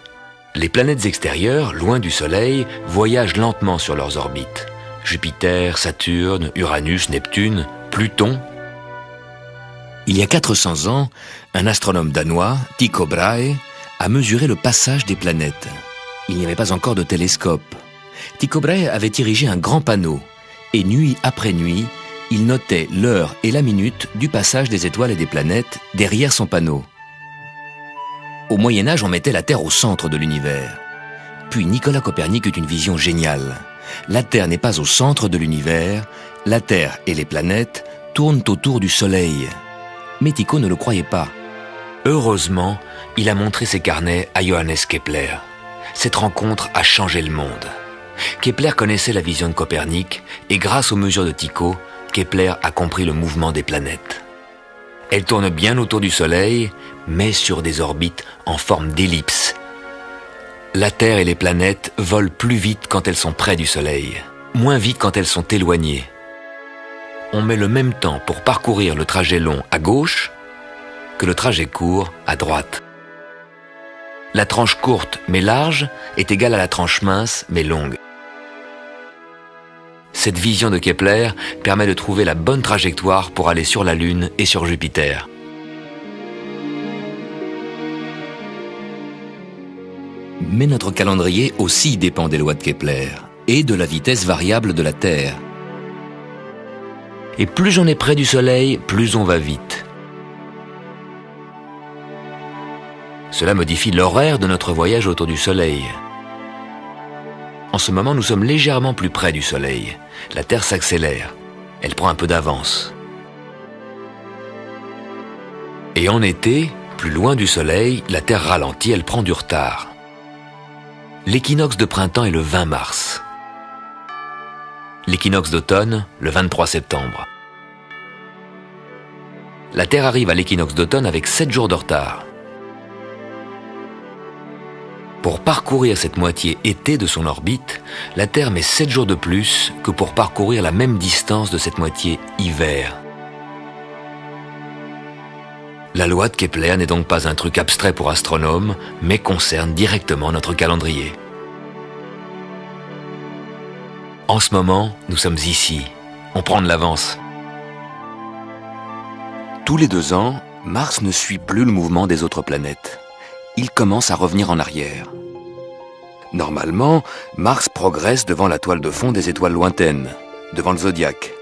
Les planètes extérieures, loin du Soleil, voyagent lentement sur leurs orbites. Jupiter, Saturne, Uranus, Neptune, Pluton. Il y a 400 ans, un astronome danois, Tycho Brahe, a mesuré le passage des planètes. Il n'y avait pas encore de télescope. Tycho Brahe avait érigé un grand panneau, et nuit après nuit, il notait l'heure et la minute du passage des étoiles et des planètes derrière son panneau. Au Moyen-Âge, on mettait la Terre au centre de l'univers. Puis Nicolas Copernic eut une vision géniale. La Terre n'est pas au centre de l'univers, la Terre et les planètes tournent autour du Soleil. Mais Tycho ne le croyait pas. Heureusement, il a montré ses carnets à Johannes Kepler. Cette rencontre a changé le monde. Kepler connaissait la vision de Copernic et grâce aux mesures de Tycho, Kepler a compris le mouvement des planètes. Elles tournent bien autour du Soleil, mais sur des orbites en forme d'ellipse. La Terre et les planètes volent plus vite quand elles sont près du Soleil, moins vite quand elles sont éloignées. On met le même temps pour parcourir le trajet long à gauche que le trajet court à droite. La tranche courte mais large est égale à la tranche mince mais longue. Cette vision de Kepler permet de trouver la bonne trajectoire pour aller sur la Lune et sur Jupiter. Mais notre calendrier aussi dépend des lois de Kepler et de la vitesse variable de la Terre. Et plus on est près du Soleil, plus on va vite. Cela modifie l'horaire de notre voyage autour du Soleil. En ce moment, nous sommes légèrement plus près du Soleil. La Terre s'accélère. Elle prend un peu d'avance. Et en été, plus loin du Soleil, la Terre ralentit, elle prend du retard. L'équinoxe de printemps est le 20 mars. L'équinoxe d'automne, le 23 septembre. La Terre arrive à l'équinoxe d'automne avec 7 jours de retard. Pour parcourir cette moitié été de son orbite, la Terre met 7 jours de plus que pour parcourir la même distance de cette moitié hiver. La loi de Kepler n'est donc pas un truc abstrait pour astronomes, mais concerne directement notre calendrier. En ce moment, nous sommes ici. On prend de l'avance. Tous les 2 ans, Mars ne suit plus le mouvement des autres planètes. Il commence à revenir en arrière. Normalement, Mars progresse devant la toile de fond des étoiles lointaines, devant le zodiaque.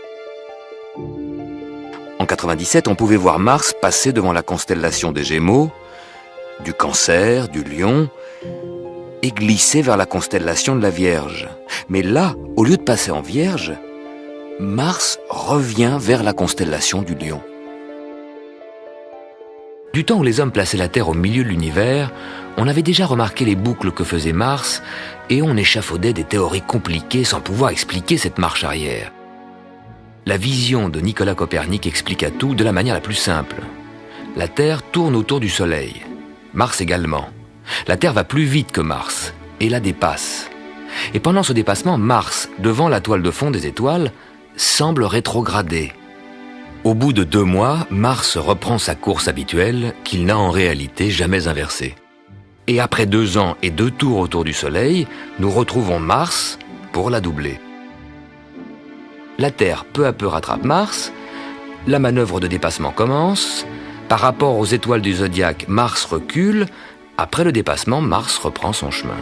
En 97, on pouvait voir Mars passer devant la constellation des Gémeaux, du Cancer, du Lion, et glisser vers la constellation de la Vierge. Mais là, au lieu de passer en Vierge, Mars revient vers la constellation du Lion. Du temps où les hommes plaçaient la Terre au milieu de l'univers, on avait déjà remarqué les boucles que faisait Mars et on échafaudait des théories compliquées sans pouvoir expliquer cette marche arrière. La vision de Nicolas Copernic expliqua tout de la manière la plus simple. La Terre tourne autour du Soleil, Mars également. La Terre va plus vite que Mars et la dépasse. Et pendant ce dépassement, Mars, devant la toile de fond des étoiles, semble rétrograder. Au bout de 2 mois, Mars reprend sa course habituelle qu'il n'a en réalité jamais inversée. Et après 2 ans et 2 tours autour du Soleil, nous retrouvons Mars pour la doubler. La Terre peu à peu rattrape Mars, la manœuvre de dépassement commence, par rapport aux étoiles du zodiaque, Mars recule, après le dépassement, Mars reprend son chemin.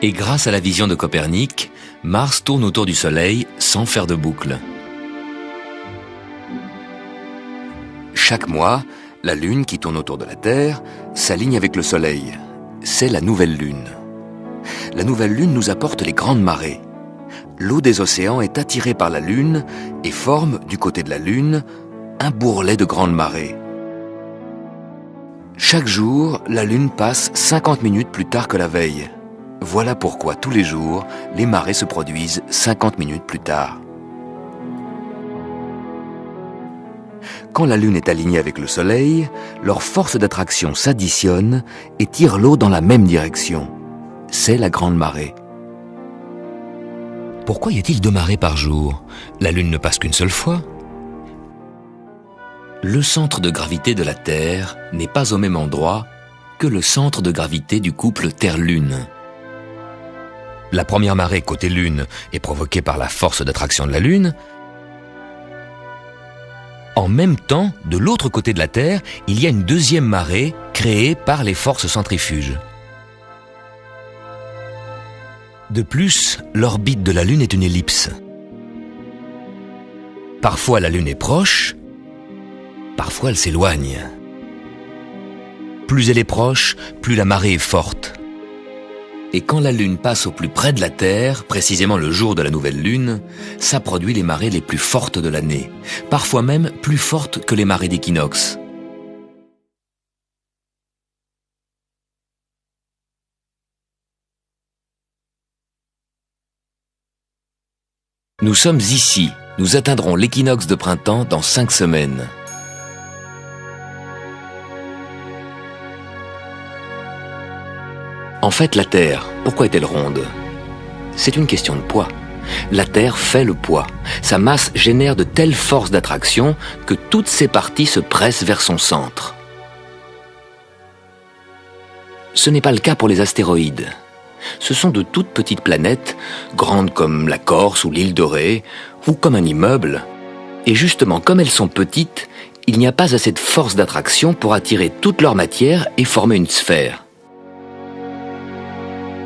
Et grâce à la vision de Copernic, Mars tourne autour du Soleil sans faire de boucle. Chaque mois, la Lune qui tourne autour de la Terre s'aligne avec le Soleil. C'est la nouvelle Lune. La nouvelle Lune nous apporte les grandes marées. L'eau des océans est attirée par la Lune et forme, du côté de la Lune, un bourrelet de grandes marées. Chaque jour, la Lune passe 50 minutes plus tard que la veille. Voilà pourquoi tous les jours, les marées se produisent 50 minutes plus tard. Quand la Lune est alignée avec le Soleil, leurs forces d'attraction s'additionnent et tirent l'eau dans la même direction. C'est la grande marée. Pourquoi y a-t-il 2 marées par jour? La Lune ne passe qu'une seule fois. Le centre de gravité de la Terre n'est pas au même endroit que le centre de gravité du couple Terre-Lune. La première marée côté Lune est provoquée par la force d'attraction de la Lune. En même temps, de l'autre côté de la Terre, il y a une deuxième marée créée par les forces centrifuges. De plus, l'orbite de la Lune est une ellipse. Parfois la Lune est proche, parfois elle s'éloigne. Plus elle est proche, plus la marée est forte. Et quand la Lune passe au plus près de la Terre, précisément le jour de la nouvelle Lune, ça produit les marées les plus fortes de l'année, parfois même plus fortes que les marées d'équinoxe. Nous sommes ici, nous atteindrons l'équinoxe de printemps dans 5 semaines. En fait, la Terre, pourquoi est-elle ronde? C'est une question de poids. La Terre fait le poids. Sa masse génère de telles forces d'attraction que toutes ses parties se pressent vers son centre. Ce n'est pas le cas pour les astéroïdes. Ce sont de toutes petites planètes, grandes comme la Corse ou l'île de Ré, ou comme un immeuble. Et justement, comme elles sont petites, il n'y a pas assez de force d'attraction pour attirer toute leur matière et former une sphère.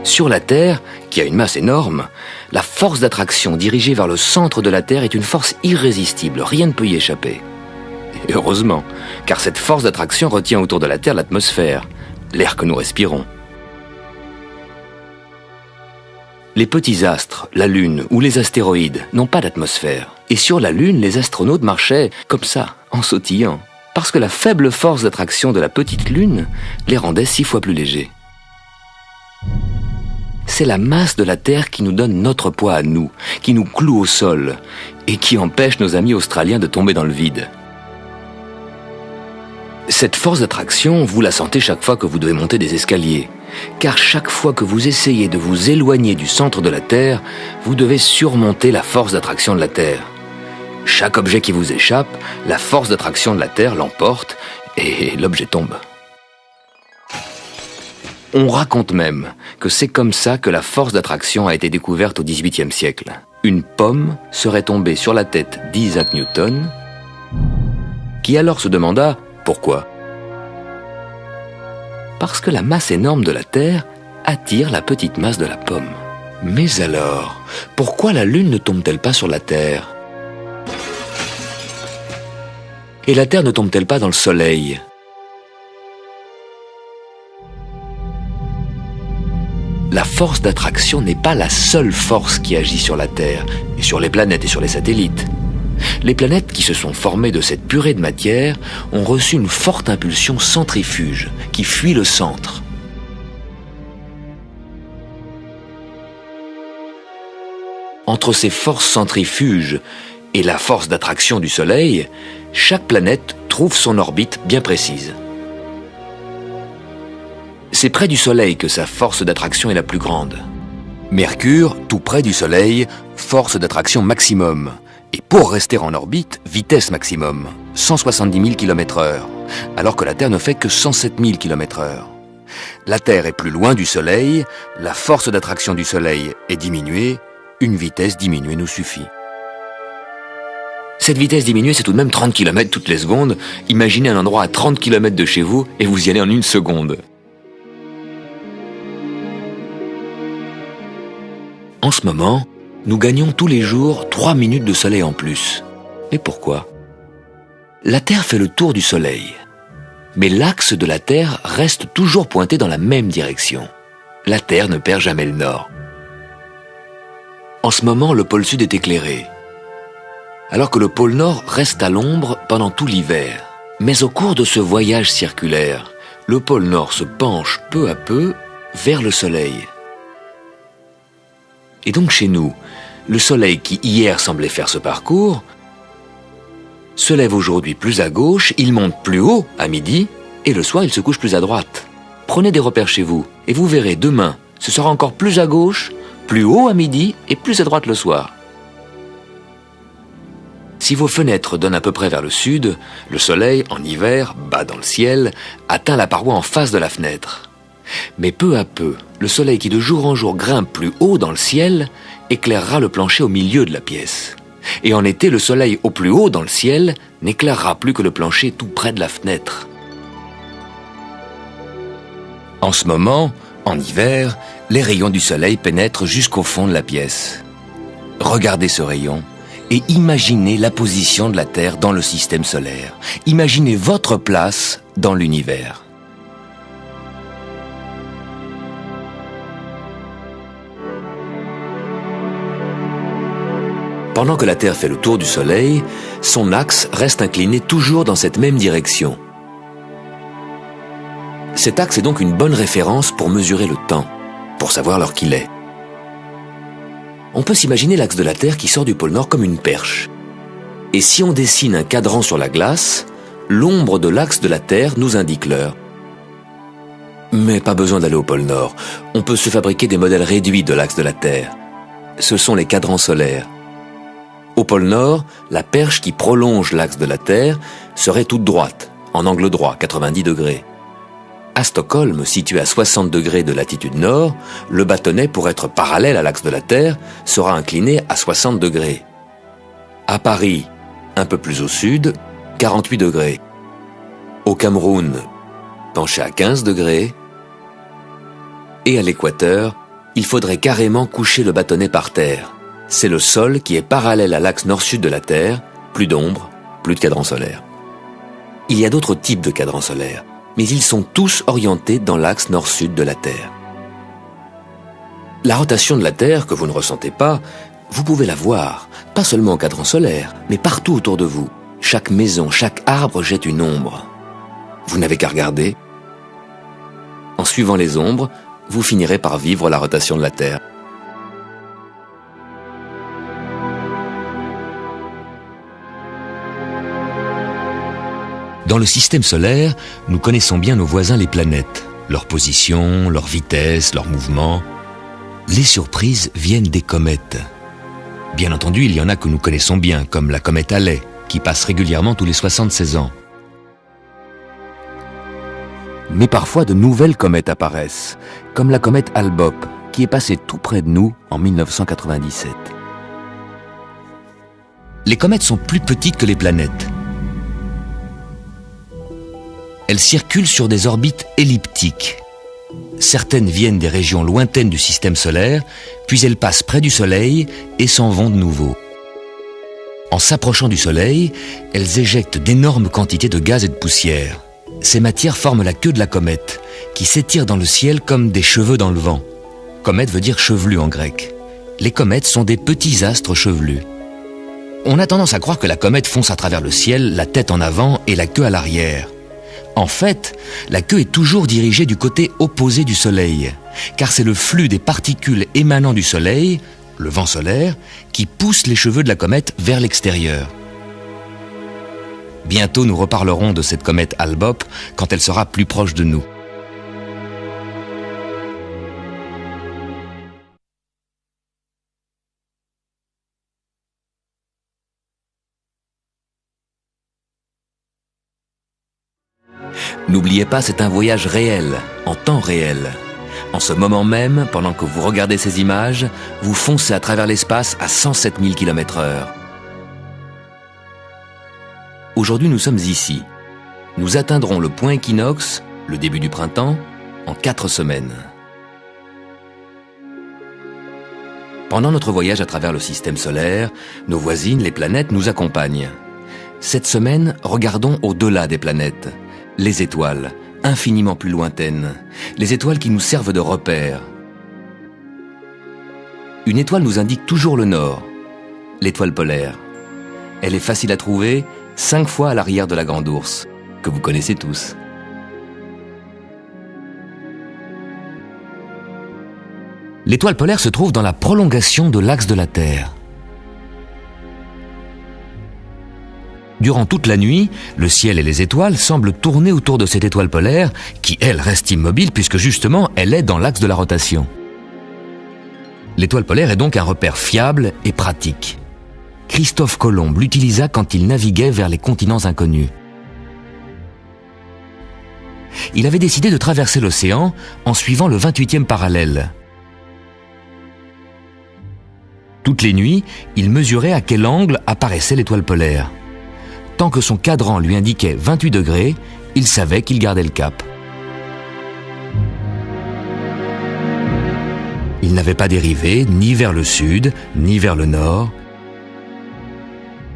Sur la Terre, qui a une masse énorme, la force d'attraction dirigée vers le centre de la Terre est une force irrésistible, rien ne peut y échapper. Et heureusement, car cette force d'attraction retient autour de la Terre l'atmosphère, l'air que nous respirons. Les petits astres, la Lune ou les astéroïdes n'ont pas d'atmosphère. Et sur la Lune, les astronautes marchaient comme ça, en sautillant, parce que la faible force d'attraction de la petite Lune les rendait 6 fois plus légers. C'est la masse de la Terre qui nous donne notre poids à nous, qui nous cloue au sol et qui empêche nos amis australiens de tomber dans le vide. Cette force d'attraction, vous la sentez chaque fois que vous devez monter des escaliers, car chaque fois que vous essayez de vous éloigner du centre de la Terre, vous devez surmonter la force d'attraction de la Terre. Chaque objet qui vous échappe, la force d'attraction de la Terre l'emporte et l'objet tombe. On raconte même que c'est comme ça que la force d'attraction a été découverte au XVIIIe siècle. Une pomme serait tombée sur la tête d'Isaac Newton, qui alors se demanda pourquoi. Parce que la masse énorme de la Terre attire la petite masse de la pomme. Mais alors, pourquoi la Lune ne tombe-t-elle pas sur la Terre? Et la Terre ne tombe-t-elle pas dans le Soleil? La force d'attraction n'est pas la seule force qui agit sur la Terre, et sur les planètes et sur les satellites. Les planètes qui se sont formées de cette purée de matière ont reçu une forte impulsion centrifuge qui fuit le centre. Entre ces forces centrifuges et la force d'attraction du Soleil, chaque planète trouve son orbite bien précise. C'est près du Soleil que sa force d'attraction est la plus grande. Mercure, tout près du Soleil, force d'attraction maximum. Et pour rester en orbite, vitesse maximum, 170 000 km/h, alors que la Terre ne fait que 107 000 km/h. La Terre est plus loin du Soleil, la force d'attraction du Soleil est diminuée, une vitesse diminuée nous suffit. Cette vitesse diminuée, c'est tout de même 30 km toutes les secondes. Imaginez un endroit à 30 km de chez vous et vous y allez en 1 seconde. En ce moment, nous gagnons tous les jours 3 minutes de soleil en plus. Et pourquoi? La Terre fait le tour du Soleil. Mais l'axe de la Terre reste toujours pointé dans la même direction. La Terre ne perd jamais le nord. En ce moment, le pôle sud est éclairé, alors que le pôle nord reste à l'ombre pendant tout l'hiver. Mais au cours de ce voyage circulaire, le pôle nord se penche peu à peu vers le Soleil. Et donc chez nous, le Soleil qui hier semblait faire ce parcours se lève aujourd'hui plus à gauche, il monte plus haut à midi, et le soir il se couche plus à droite. Prenez des repères chez vous, et vous verrez demain, ce sera encore plus à gauche, plus haut à midi et plus à droite le soir. Si vos fenêtres donnent à peu près vers le sud, le soleil, en hiver, bas dans le ciel, atteint la paroi en face de la fenêtre. Mais peu à peu, le soleil qui de jour en jour grimpe plus haut dans le ciel, éclairera le plancher au milieu de la pièce. Et en été, le soleil au plus haut dans le ciel n'éclairera plus que le plancher tout près de la fenêtre. En ce moment, en hiver, les rayons du soleil pénètrent jusqu'au fond de la pièce. Regardez ce rayon et imaginez la position de la Terre dans le système solaire. Imaginez votre place dans l'univers. Pendant que la Terre fait le tour du Soleil, son axe reste incliné toujours dans cette même direction. Cet axe est donc une bonne référence pour mesurer le temps, pour savoir l'heure qu'il est. On peut s'imaginer l'axe de la Terre qui sort du pôle Nord comme une perche. Et si on dessine un cadran sur la glace, l'ombre de l'axe de la Terre nous indique l'heure. Mais pas besoin d'aller au pôle Nord. On peut se fabriquer des modèles réduits de l'axe de la Terre. Ce sont les cadrans solaires. Au pôle Nord, la perche qui prolonge l'axe de la Terre serait toute droite, en angle droit, 90 degrés. À Stockholm, situé à 60 degrés de latitude nord, le bâtonnet, pour être parallèle à l'axe de la Terre, sera incliné à 60 degrés. À Paris, un peu plus au sud, 48 degrés. Au Cameroun, penché à 15 degrés. Et à l'équateur, il faudrait carrément coucher le bâtonnet par terre. C'est le sol qui est parallèle à l'axe nord-sud de la Terre, plus d'ombre, plus de cadran solaire. Il y a d'autres types de cadrans solaires, mais ils sont tous orientés dans l'axe nord-sud de la Terre. La rotation de la Terre, que vous ne ressentez pas, vous pouvez la voir, pas seulement au cadran solaire, mais partout autour de vous. Chaque maison, chaque arbre jette une ombre. Vous n'avez qu'à regarder. En suivant les ombres, vous finirez par vivre la rotation de la Terre. Dans le système solaire, nous connaissons bien nos voisins les planètes, leur position, leur vitesse, leur mouvement. Les surprises viennent des comètes. Bien entendu, il y en a que nous connaissons bien, comme la comète Halley, qui passe régulièrement tous les 76 ans. Mais parfois de nouvelles comètes apparaissent, comme la comète Hale-Bopp, qui est passée tout près de nous en 1997. Les comètes sont plus petites que les planètes. Elles circulent sur des orbites elliptiques. Certaines viennent des régions lointaines du système solaire, puis elles passent près du Soleil et s'en vont de nouveau. En s'approchant du Soleil, elles éjectent d'énormes quantités de gaz et de poussière. Ces matières forment la queue de la comète, qui s'étire dans le ciel comme des cheveux dans le vent. Comète veut dire chevelu en grec. Les comètes sont des petits astres chevelus. On a tendance à croire que la comète fonce à travers le ciel, la tête en avant et la queue à l'arrière. En fait, la queue est toujours dirigée du côté opposé du Soleil, car c'est le flux des particules émanant du Soleil, le vent solaire, qui pousse les cheveux de la comète vers l'extérieur. Bientôt, nous reparlerons de cette comète Hale-Bopp quand elle sera plus proche de nous. N'oubliez pas, c'est un voyage réel, en temps réel. En ce moment même, pendant que vous regardez ces images, vous foncez à travers l'espace à 107 000 km/h. Aujourd'hui, nous sommes ici. Nous atteindrons le point équinoxe, le début du printemps, en 4 semaines. Pendant notre voyage à travers le système solaire, nos voisines, les planètes, nous accompagnent. Cette semaine, regardons au-delà des planètes. Les étoiles, infiniment plus lointaines, les étoiles qui nous servent de repères. Une étoile nous indique toujours le nord, l'étoile polaire. Elle est facile à trouver, 5 fois à l'arrière de la Grande Ourse, que vous connaissez tous. L'étoile polaire se trouve dans la prolongation de l'axe de la Terre. Durant toute la nuit, le ciel et les étoiles semblent tourner autour de cette étoile polaire qui, elle, reste immobile puisque justement, elle est dans l'axe de la rotation. L'étoile polaire est donc un repère fiable et pratique. Christophe Colomb l'utilisa quand il naviguait vers les continents inconnus. Il avait décidé de traverser l'océan en suivant le 28e parallèle. Toutes les nuits, il mesurait à quel angle apparaissait l'étoile polaire. Tant que son cadran lui indiquait 28 degrés, il savait qu'il gardait le cap. Il n'avait pas dérivé ni vers le sud, ni vers le nord.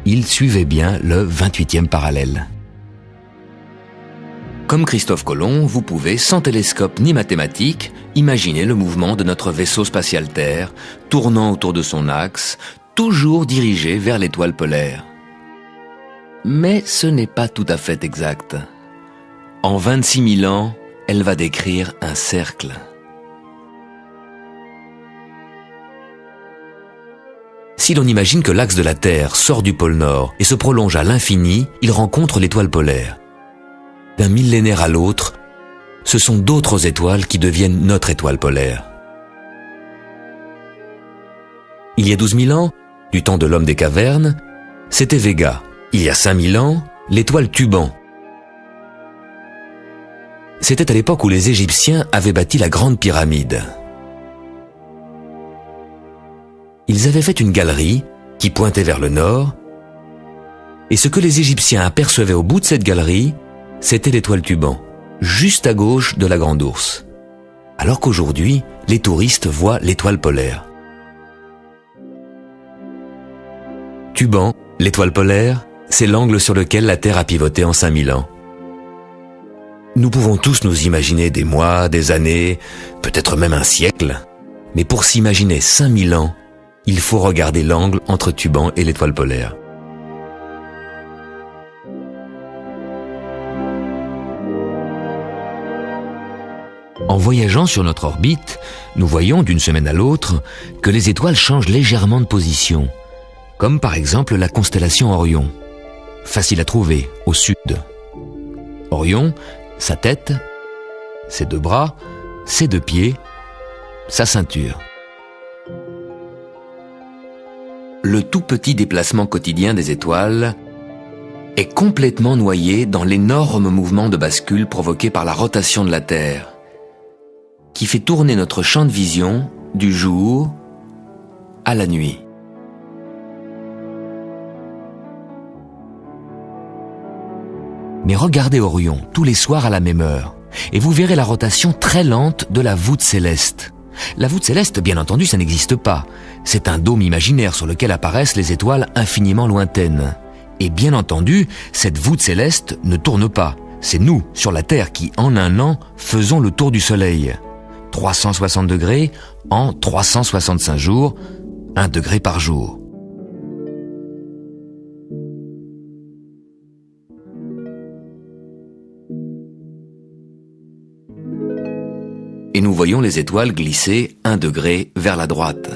Il suivait bien le 28e parallèle. Comme Christophe Colomb, vous pouvez, sans télescope ni mathématiques, imaginer le mouvement de notre vaisseau spatial Terre, tournant autour de son axe, toujours dirigé vers l'étoile polaire. Mais ce n'est pas tout à fait exact. En 26 000 ans, elle va décrire un cercle. Si l'on imagine que l'axe de la Terre sort du pôle Nord et se prolonge à l'infini, il rencontre l'étoile polaire. D'un millénaire à l'autre, ce sont d'autres étoiles qui deviennent notre étoile polaire. Il y a 12 000 ans, du temps de l'homme des cavernes, c'était Véga. Il y a 5 000 ans, l'étoile Tuban. C'était à l'époque où les Égyptiens avaient bâti la Grande Pyramide. Ils avaient fait une galerie qui pointait vers le nord, et ce que les Égyptiens apercevaient au bout de cette galerie, c'était l'étoile Tuban, juste à gauche de la Grande Ourse. Alors qu'aujourd'hui, les touristes voient l'étoile polaire. Tuban, l'étoile polaire, c'est l'angle sur lequel la Terre a pivoté en 5000 ans. Nous pouvons tous nous imaginer des mois, des années, peut-être même un siècle. Mais pour s'imaginer 5000 ans, il faut regarder l'angle entre Tuban et l'étoile polaire. En voyageant sur notre orbite, nous voyons d'une semaine à l'autre que les étoiles changent légèrement de position, comme par exemple la constellation Orion. Facile à trouver, au sud. Orion, sa tête, ses 2 bras, ses 2 pieds, sa ceinture. Le tout petit déplacement quotidien des étoiles est complètement noyé dans l'énorme mouvement de bascule provoqué par la rotation de la Terre, qui fait tourner notre champ de vision du jour à la nuit. Mais regardez Orion tous les soirs à la même heure, et vous verrez la rotation très lente de la voûte céleste. La voûte céleste, bien entendu, ça n'existe pas. C'est un dôme imaginaire sur lequel apparaissent les étoiles infiniment lointaines. Et bien entendu, cette voûte céleste ne tourne pas. C'est nous, sur la Terre, qui, en un an, faisons le tour du Soleil. 360 degrés en 365 jours, 1 degré par jour. Et nous voyons les étoiles glisser 1 degré vers la droite.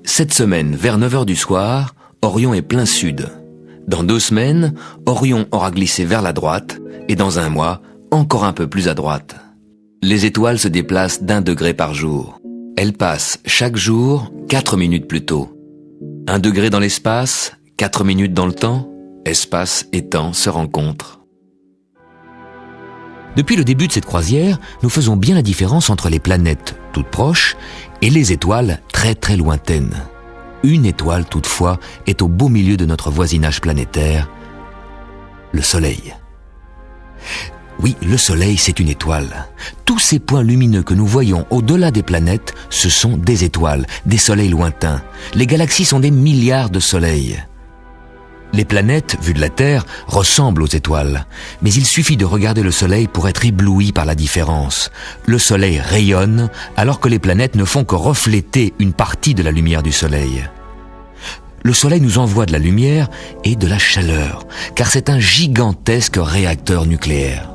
Cette semaine, vers 9 h du soir, Orion est plein sud. Dans 2 semaines, Orion aura glissé vers la droite, et dans 1 mois, encore un peu plus à droite. Les étoiles se déplacent d'1 degré par jour. Elles passent chaque jour 4 minutes plus tôt. 1 degré dans l'espace, 4 minutes dans le temps, espace et temps se rencontrent. Depuis le début de cette croisière, nous faisons bien la différence entre les planètes toutes proches et les étoiles très très lointaines. Une étoile toutefois est au beau milieu de notre voisinage planétaire, le Soleil. Oui, le Soleil, c'est une étoile. Tous ces points lumineux que nous voyons au-delà des planètes, ce sont des étoiles, des soleils lointains. Les galaxies sont des milliards de soleils. Les planètes, vues de la Terre, ressemblent aux étoiles. Mais il suffit de regarder le Soleil pour être ébloui par la différence. Le Soleil rayonne, alors que les planètes ne font que refléter une partie de la lumière du Soleil. Le Soleil nous envoie de la lumière et de la chaleur, car c'est un gigantesque réacteur nucléaire.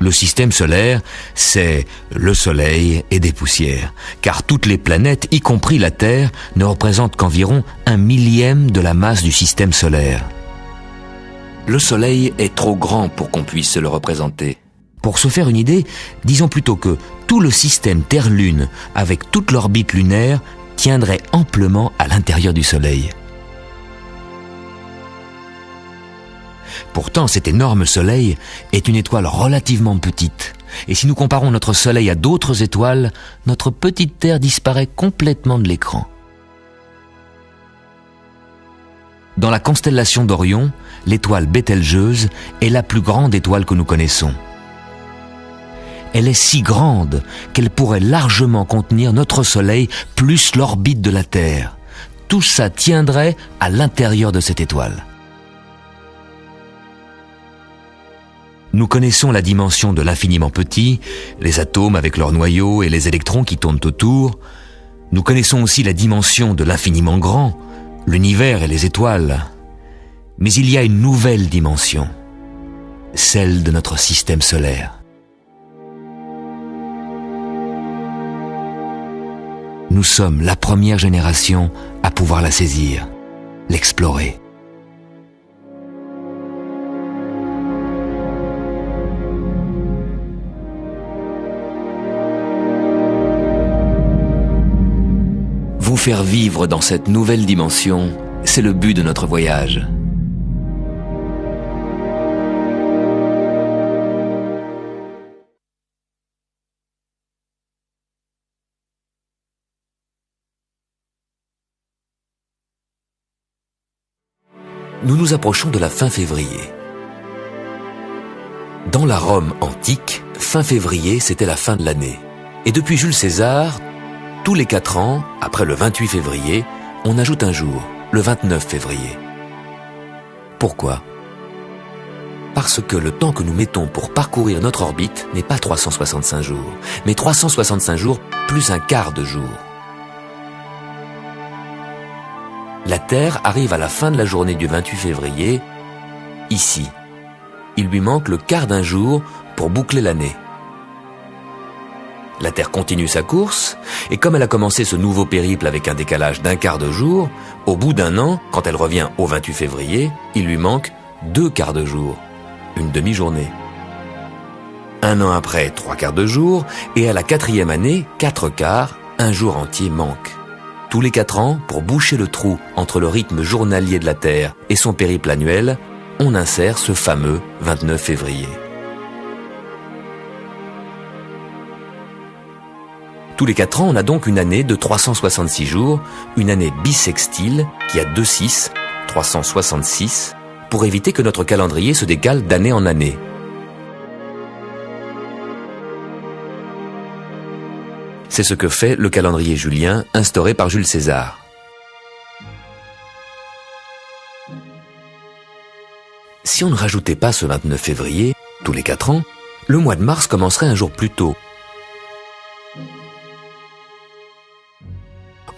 Le Le système solaire, c'est le Soleil et des poussières, car toutes les planètes, y compris la Terre, ne représentent qu'environ 1/1000 de la masse du système solaire. Le Soleil est trop grand pour qu'on puisse se le représenter. Pour se faire une idée, disons plutôt que tout le système Terre-Lune, avec toute l'orbite lunaire, tiendrait amplement à l'intérieur du Soleil. Pourtant, cet énorme Soleil est une étoile relativement petite. Et si nous comparons notre Soleil à d'autres étoiles, notre petite Terre disparaît complètement de l'écran. Dans la constellation d'Orion, l'étoile Bételgeuse est la plus grande étoile que nous connaissons. Elle est si grande qu'elle pourrait largement contenir notre Soleil plus l'orbite de la Terre. Tout ça tiendrait à l'intérieur de cette étoile. Nous connaissons la dimension de l'infiniment petit, les atomes avec leurs noyaux et les électrons qui tournent autour. Nous connaissons aussi la dimension de l'infiniment grand, l'univers et les étoiles. Mais il y a une nouvelle dimension, celle de notre système solaire. Nous sommes la première génération à pouvoir la saisir, l'explorer. Vous faire vivre dans cette nouvelle dimension, c'est le but de notre voyage. Nous nous approchons de la fin février. Dans la Rome antique, fin février, c'était la fin de l'année. Et depuis Jules César, tous les 4 ans, après le 28 février, on ajoute un jour, le 29 février. Pourquoi ? Parce que le temps que nous mettons pour parcourir notre orbite n'est pas 365 jours, mais 365 jours plus un quart de jour. La Terre arrive à la fin de la journée du 28 février, ici. Il lui manque le quart d'un jour pour boucler l'année. La Terre continue sa course, et comme elle a commencé ce nouveau périple avec un décalage d'un quart de jour, au bout d'un an, quand elle revient au 28 février, il lui manque 2 quarts de jour, une demi-journée. Un an après, 3 quarts de jour, et à la 4e année, 4 quarts, un jour entier manque. Tous les 4 ans, pour boucher le trou entre le rythme journalier de la Terre et son périple annuel, on insère ce fameux 29 février. Tous les 4 ans, on a donc une année de 366 jours, une année bissextile qui a 2 6, 366, pour éviter que notre calendrier se décale d'année en année. C'est ce que fait le calendrier julien instauré par Jules César. Si on ne rajoutait pas ce 29 février, tous les 4 ans, le mois de mars commencerait un jour plus tôt.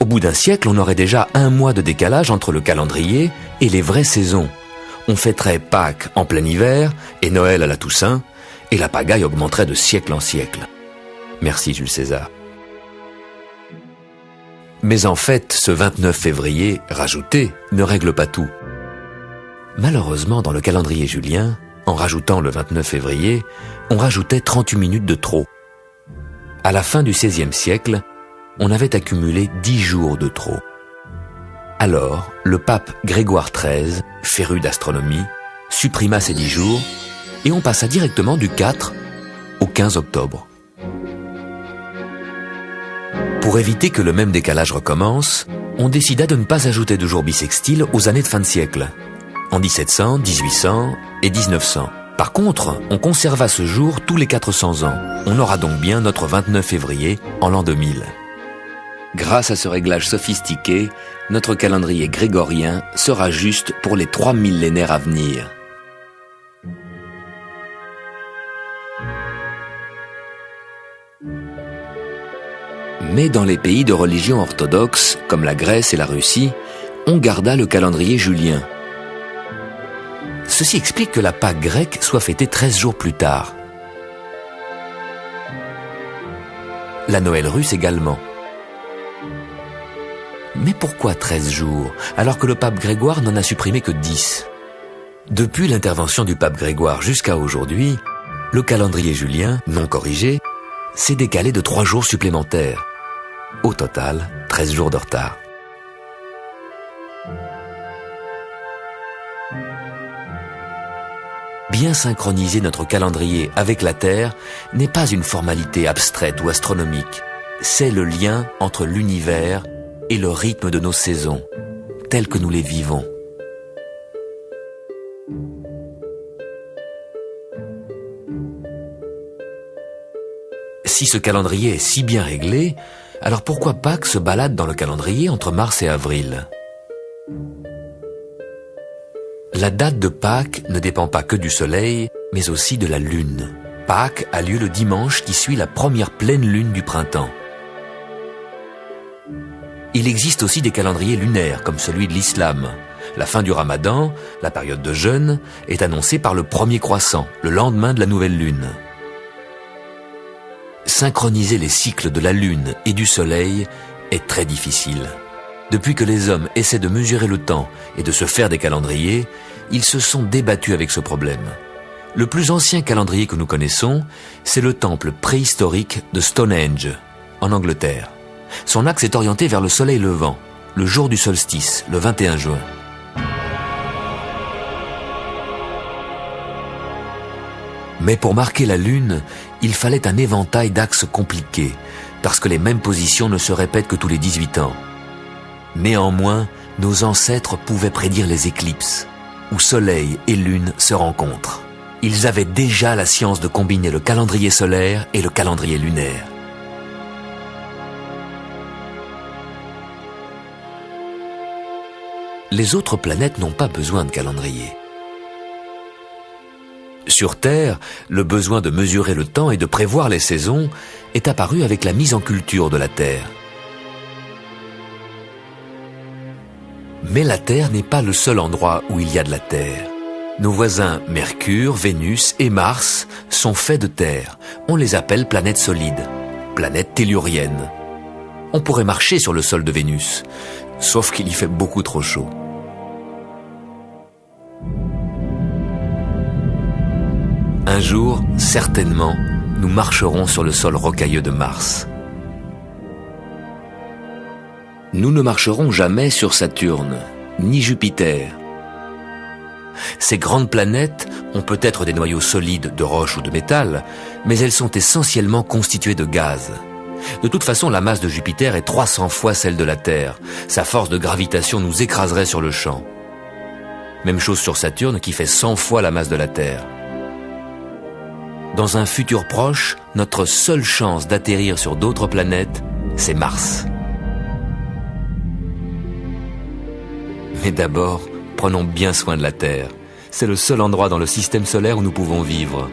Au bout d'un siècle, on aurait déjà un mois de décalage entre le calendrier et les vraies saisons. On fêterait Pâques en plein hiver et Noël à la Toussaint, et la pagaille augmenterait de siècle en siècle. Merci Jules César. Mais en fait, ce 29 février rajouté ne règle pas tout. Malheureusement, dans le calendrier julien, en rajoutant le 29 février, on rajoutait 38 minutes de trop. À la fin du XVIe siècle, on avait accumulé 10 jours de trop. Alors, le pape Grégoire XIII, féru d'astronomie, supprima ces 10 jours et on passa directement du 4 au 15 octobre. Pour éviter que le même décalage recommence, on décida de ne pas ajouter de jours bissextiles aux années de fin de siècle, en 1700, 1800 et 1900. Par contre, on conserva ce jour tous les 400 ans. On aura donc bien notre 29 février en l'an 2000. Grâce à ce réglage sophistiqué, notre calendrier grégorien sera juste pour les 3 millénaires à venir. Mais dans les pays de religion orthodoxe, comme la Grèce et la Russie, on garda le calendrier julien. Ceci explique que la Pâque grecque soit fêtée 13 jours plus tard. la Noël russe également. Mais pourquoi 13 jours, alors que le pape Grégoire n'en a supprimé que 10 ? Depuis l'intervention du pape Grégoire jusqu'à aujourd'hui, le calendrier julien, non corrigé, s'est décalé de 3 jours supplémentaires. Au total, 13 jours de retard. Bien synchroniser notre calendrier avec la Terre n'est pas une formalité abstraite ou astronomique. C'est le lien entre l'univers et le rythme de nos saisons, tels que nous les vivons. Si ce calendrier est si bien réglé, alors pourquoi Pâques se balade dans le calendrier entre mars et avril ? La date de Pâques ne dépend pas que du soleil, mais aussi de la lune. Pâques a lieu le dimanche qui suit la première pleine lune du printemps. Il existe aussi des calendriers lunaires, comme celui de l'islam. La fin du ramadan, la période de jeûne, est annoncée par le premier croissant, le lendemain de la nouvelle lune. Synchroniser les cycles de la lune et du soleil est très difficile. Depuis que les hommes essaient de mesurer le temps et de se faire des calendriers, ils se sont débattus avec ce problème. Le plus ancien calendrier que nous connaissons, c'est le temple préhistorique de Stonehenge, en Angleterre. Son axe est orienté vers le soleil levant, le jour du solstice, le 21 juin. Mais pour marquer la lune, il fallait un éventail d'axes compliqués, parce que les mêmes positions ne se répètent que tous les 18 ans. Néanmoins, nos ancêtres pouvaient prédire les éclipses, où soleil et lune se rencontrent. Ils avaient déjà la science de combiner le calendrier solaire et le calendrier lunaire. Les autres planètes n'ont pas besoin de calendrier. Sur Terre, le besoin de mesurer le temps et de prévoir les saisons est apparu avec la mise en culture de la Terre. Mais la Terre n'est pas le seul endroit où il y a de la Terre. Nos voisins Mercure, Vénus et Mars sont faits de Terre. On les appelle planètes solides, planètes telluriennes. On pourrait marcher sur le sol de Vénus, sauf qu'il y fait beaucoup trop chaud. Un jour, certainement, nous marcherons sur le sol rocailleux de Mars. Nous ne marcherons jamais sur Saturne, ni Jupiter. Ces grandes planètes ont peut-être des noyaux solides de roche ou de métal, mais elles sont essentiellement constituées de gaz. De toute façon, la masse de Jupiter est 300 fois celle de la Terre. Sa force de gravitation nous écraserait sur le champ. Même chose sur Saturne qui fait 100 fois la masse de la Terre. Dans un futur proche, notre seule chance d'atterrir sur d'autres planètes, c'est Mars. Mais d'abord, prenons bien soin de la Terre. C'est le seul endroit dans le système solaire où nous pouvons vivre.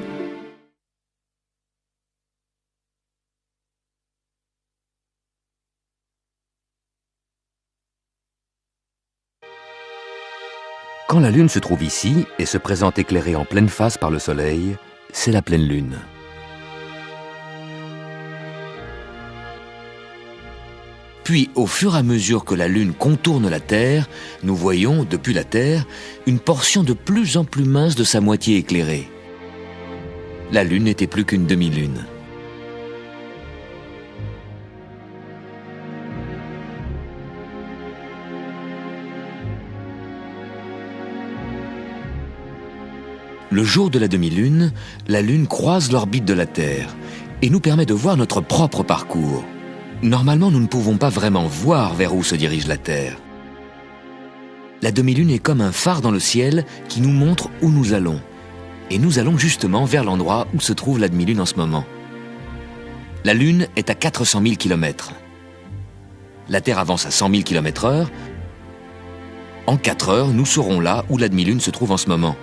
Quand la Lune se trouve ici et se présente éclairée en pleine face par le Soleil, c'est la pleine Lune. Puis, au fur et à mesure que la Lune contourne la Terre, nous voyons, depuis la Terre, une portion de plus en plus mince de sa moitié éclairée. La Lune n'était plus qu'une demi-lune. Le jour de la demi-lune, la Lune croise l'orbite de la Terre et nous permet de voir notre propre parcours. Normalement, nous ne pouvons pas vraiment voir vers où se dirige la Terre. La demi-lune est comme un phare dans le ciel qui nous montre où nous allons. Et nous allons justement vers l'endroit où se trouve la demi-lune en ce moment. La Lune est à 400 000 km. La Terre avance à 100 000 km/h. En 4 heures, nous serons là où la demi-lune se trouve en ce moment.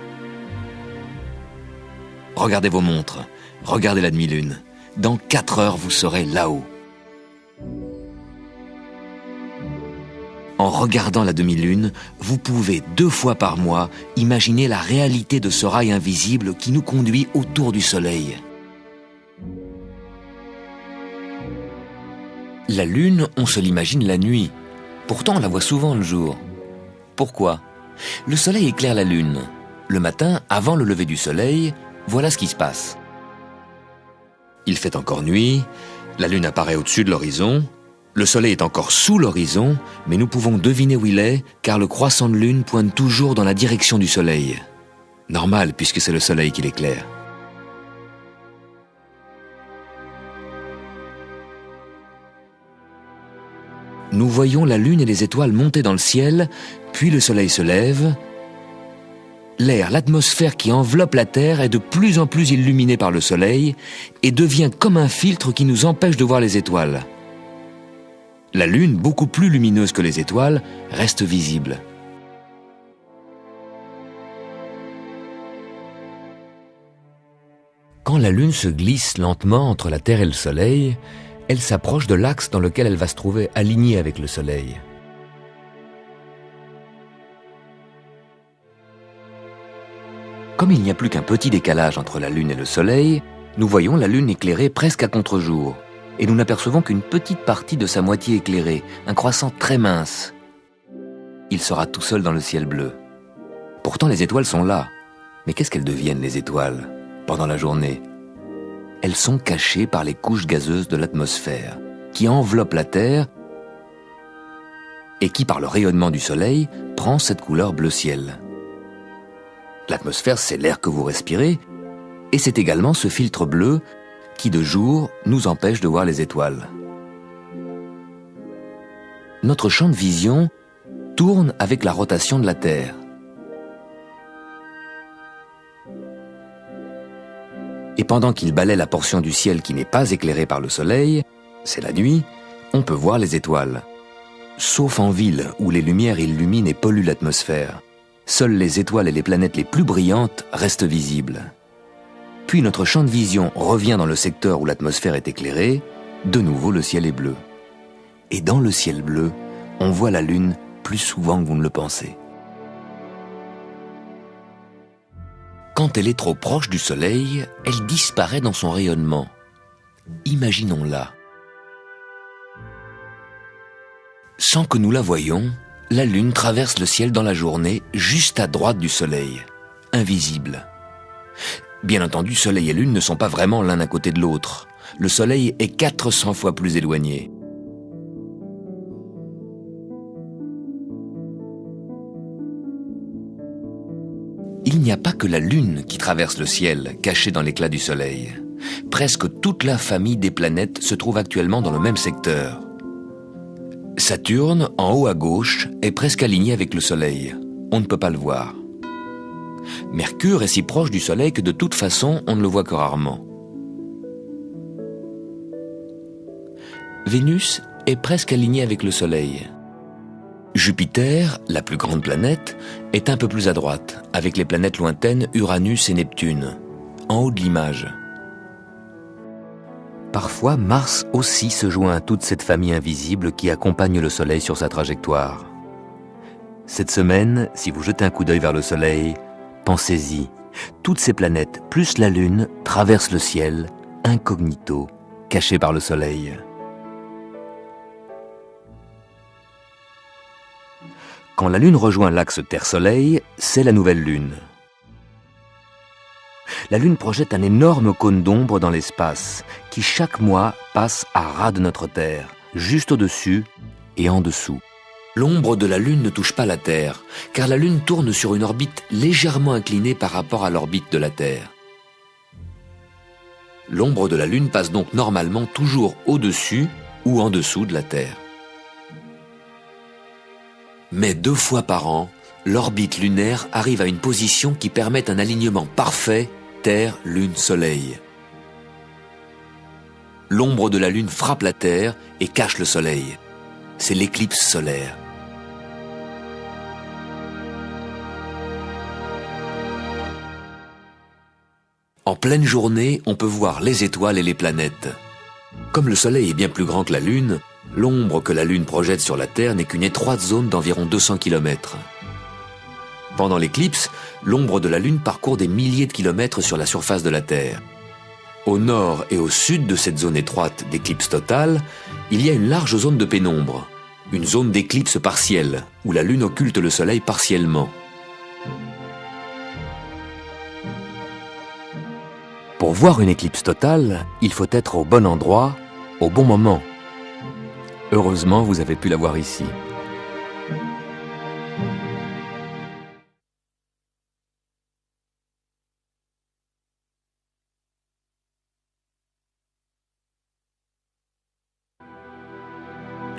Regardez vos montres, regardez la demi-lune. Dans 4 heures, vous serez là-haut. En regardant la demi-lune, vous pouvez 2 fois par mois imaginer la réalité de ce rail invisible qui nous conduit autour du Soleil. La Lune, on se l'imagine la nuit. Pourtant, on la voit souvent le jour. Pourquoi ? Le Soleil éclaire la Lune. Le matin, avant le lever du Soleil, voilà ce qui se passe. Il fait encore nuit, la Lune apparaît au-dessus de l'horizon, le Soleil est encore sous l'horizon, mais nous pouvons deviner où il est, car le croissant de Lune pointe toujours dans la direction du Soleil. Normal, puisque c'est le Soleil qui l'éclaire. Nous voyons la Lune et les étoiles monter dans le ciel, puis le Soleil se lève. L'air, l'atmosphère qui enveloppe la Terre est de plus en plus illuminée par le Soleil et devient comme un filtre qui nous empêche de voir les étoiles. La Lune, beaucoup plus lumineuse que les étoiles, reste visible. Quand la Lune se glisse lentement entre la Terre et le Soleil, elle s'approche de l'axe dans lequel elle va se trouver alignée avec le Soleil. Comme il n'y a plus qu'un petit décalage entre la Lune et le Soleil, nous voyons la Lune éclairée presque à contre-jour, et nous n'apercevons qu'une petite partie de sa moitié éclairée, un croissant très mince. Il sera tout seul dans le ciel bleu. Pourtant les étoiles sont là. Mais qu'est-ce qu'elles deviennent, les étoiles, pendant la journée ? Elles sont cachées par les couches gazeuses de l'atmosphère, qui enveloppent la Terre et qui, par le rayonnement du Soleil, prend cette couleur bleu ciel. L'atmosphère, c'est l'air que vous respirez, et c'est également ce filtre bleu qui, de jour, nous empêche de voir les étoiles. Notre champ de vision tourne avec la rotation de la Terre. Et pendant qu'il balaie la portion du ciel qui n'est pas éclairée par le Soleil, c'est la nuit, on peut voir les étoiles. Sauf en ville, où les lumières illuminent et polluent l'atmosphère. Seules les étoiles et les planètes les plus brillantes restent visibles. Puis notre champ de vision revient dans le secteur où l'atmosphère est éclairée, de nouveau le ciel est bleu. Et dans le ciel bleu, on voit la Lune plus souvent que vous ne le pensez. Quand elle est trop proche du Soleil, elle disparaît dans son rayonnement. Imaginons-la. Sans que nous la voyions, la Lune traverse le ciel dans la journée, juste à droite du Soleil, invisible. Bien entendu, Soleil et Lune ne sont pas vraiment l'un à côté de l'autre. Le Soleil est 400 fois plus éloigné. Il n'y a pas que la Lune qui traverse le ciel, cachée dans l'éclat du Soleil. Presque toute la famille des planètes se trouve actuellement dans le même secteur. Saturne, en haut à gauche, est presque aligné avec le Soleil. On ne peut pas le voir. Mercure est si proche du Soleil que de toute façon, on ne le voit que rarement. Vénus est presque alignée avec le Soleil. Jupiter, la plus grande planète, est un peu plus à droite, avec les planètes lointaines Uranus et Neptune, en haut de l'image. Parfois, Mars aussi se joint à toute cette famille invisible qui accompagne le Soleil sur sa trajectoire. Cette semaine, si vous jetez un coup d'œil vers le Soleil, pensez-y. Toutes ces planètes, plus la Lune, traversent le ciel, incognito, cachées par le Soleil. Quand la Lune rejoint l'axe Terre-Soleil, c'est la nouvelle Lune. La Lune projette un énorme cône d'ombre dans l'espace, qui chaque mois passe à ras de notre Terre, juste au-dessus et en dessous. L'ombre de la Lune ne touche pas la Terre, car la Lune tourne sur une orbite légèrement inclinée par rapport à l'orbite de la Terre. L'ombre de la Lune passe donc normalement toujours au-dessus ou en dessous de la Terre. Mais 2 fois par an, l'orbite lunaire arrive à une position qui permet un alignement parfait Terre, Lune, Soleil. L'ombre de la Lune frappe la Terre et cache le Soleil. C'est l'éclipse solaire. En pleine journée, on peut voir les étoiles et les planètes. Comme le Soleil est bien plus grand que la Lune, l'ombre que la Lune projette sur la Terre n'est qu'une étroite zone d'environ 200 km. Pendant l'éclipse, l'ombre de la Lune parcourt des milliers de kilomètres sur la surface de la Terre. Au nord et au sud de cette zone étroite d'éclipse totale, il y a une large zone de pénombre, une zone d'éclipse partielle, où la Lune occulte le Soleil partiellement. Pour voir une éclipse totale, il faut être au bon endroit, au bon moment. Heureusement, vous avez pu la voir ici.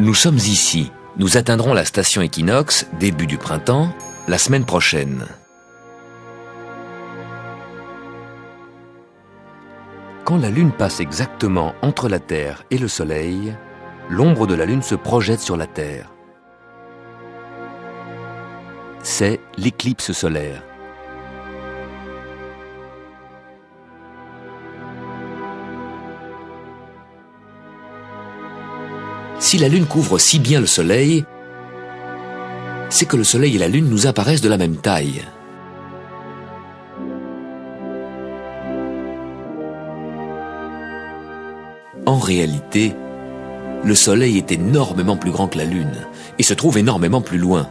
Nous sommes ici. Nous atteindrons la station équinoxe, début du printemps, la semaine prochaine. Quand la Lune passe exactement entre la Terre et le Soleil, l'ombre de la Lune se projette sur la Terre. C'est l'éclipse solaire. Si la Lune couvre si bien le Soleil, c'est que le Soleil et la Lune nous apparaissent de la même taille. En réalité, le Soleil est énormément plus grand que la Lune et se trouve énormément plus loin.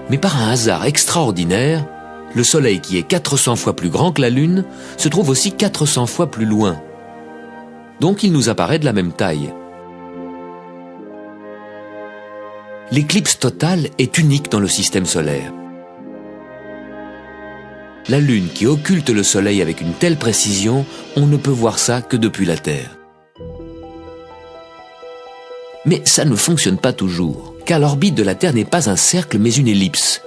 Mais par un hasard extraordinaire, le Soleil qui est 400 fois plus grand que la Lune se trouve aussi 400 fois plus loin. Donc il nous apparaît de la même taille. L'éclipse totale est unique dans le système solaire. La Lune qui occulte le Soleil avec une telle précision, on ne peut voir ça que depuis la Terre. Mais ça ne fonctionne pas toujours, car l'orbite de la Terre n'est pas un cercle mais une ellipse.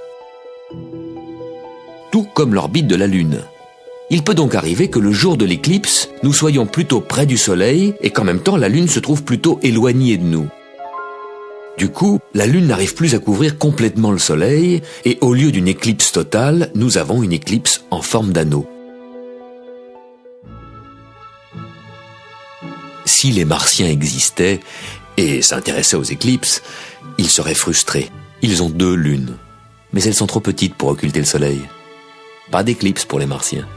Tout comme l'orbite de la Lune. Il peut donc arriver que le jour de l'éclipse, nous soyons plutôt près du Soleil et qu'en même temps la Lune se trouve plutôt éloignée de nous. Du coup, la Lune n'arrive plus à couvrir complètement le Soleil et au lieu d'une éclipse totale, nous avons une éclipse en forme d'anneau. Si les Martiens existaient et s'intéressaient aux éclipses, ils seraient frustrés. Ils ont 2 lunes, mais elles sont trop petites pour occulter le Soleil. Pas d'éclipse pour les Martiens.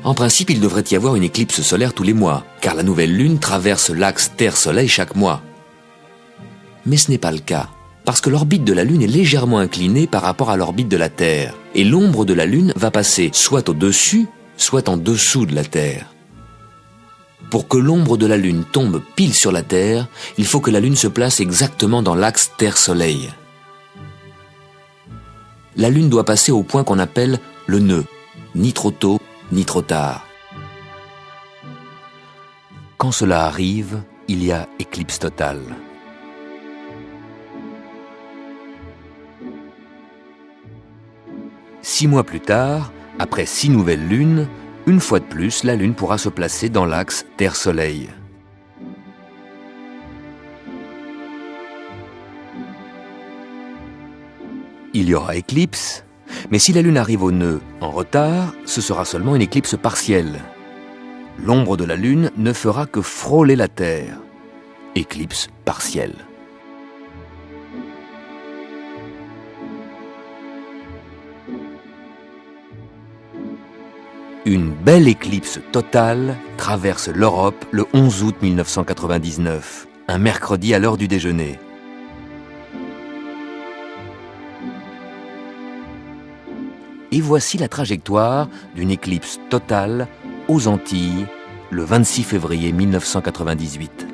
En principe, il devrait y avoir une éclipse solaire tous les mois, car la nouvelle Lune traverse l'axe Terre-Soleil chaque mois. Mais ce n'est pas le cas, parce que l'orbite de la Lune est légèrement inclinée par rapport à l'orbite de la Terre, et l'ombre de la Lune va passer soit au-dessus, soit en dessous de la Terre. Pour que l'ombre de la Lune tombe pile sur la Terre, il faut que la Lune se place exactement dans l'axe Terre-Soleil. La Lune doit passer au point qu'on appelle le nœud, ni trop tôt, ni trop tard. Quand cela arrive, il y a éclipse totale. Six mois plus tard, après 6 nouvelles lunes, une fois de plus, la Lune pourra se placer dans l'axe Terre-Soleil. Il y aura éclipse, mais si la Lune arrive au nœud en retard, ce sera seulement une éclipse partielle. L'ombre de la Lune ne fera que frôler la Terre. Éclipse partielle. Une belle éclipse totale traverse l'Europe le 11 août 1999, un mercredi à l'heure du déjeuner. Et voici la trajectoire d'une éclipse totale aux Antilles le 26 février 1998.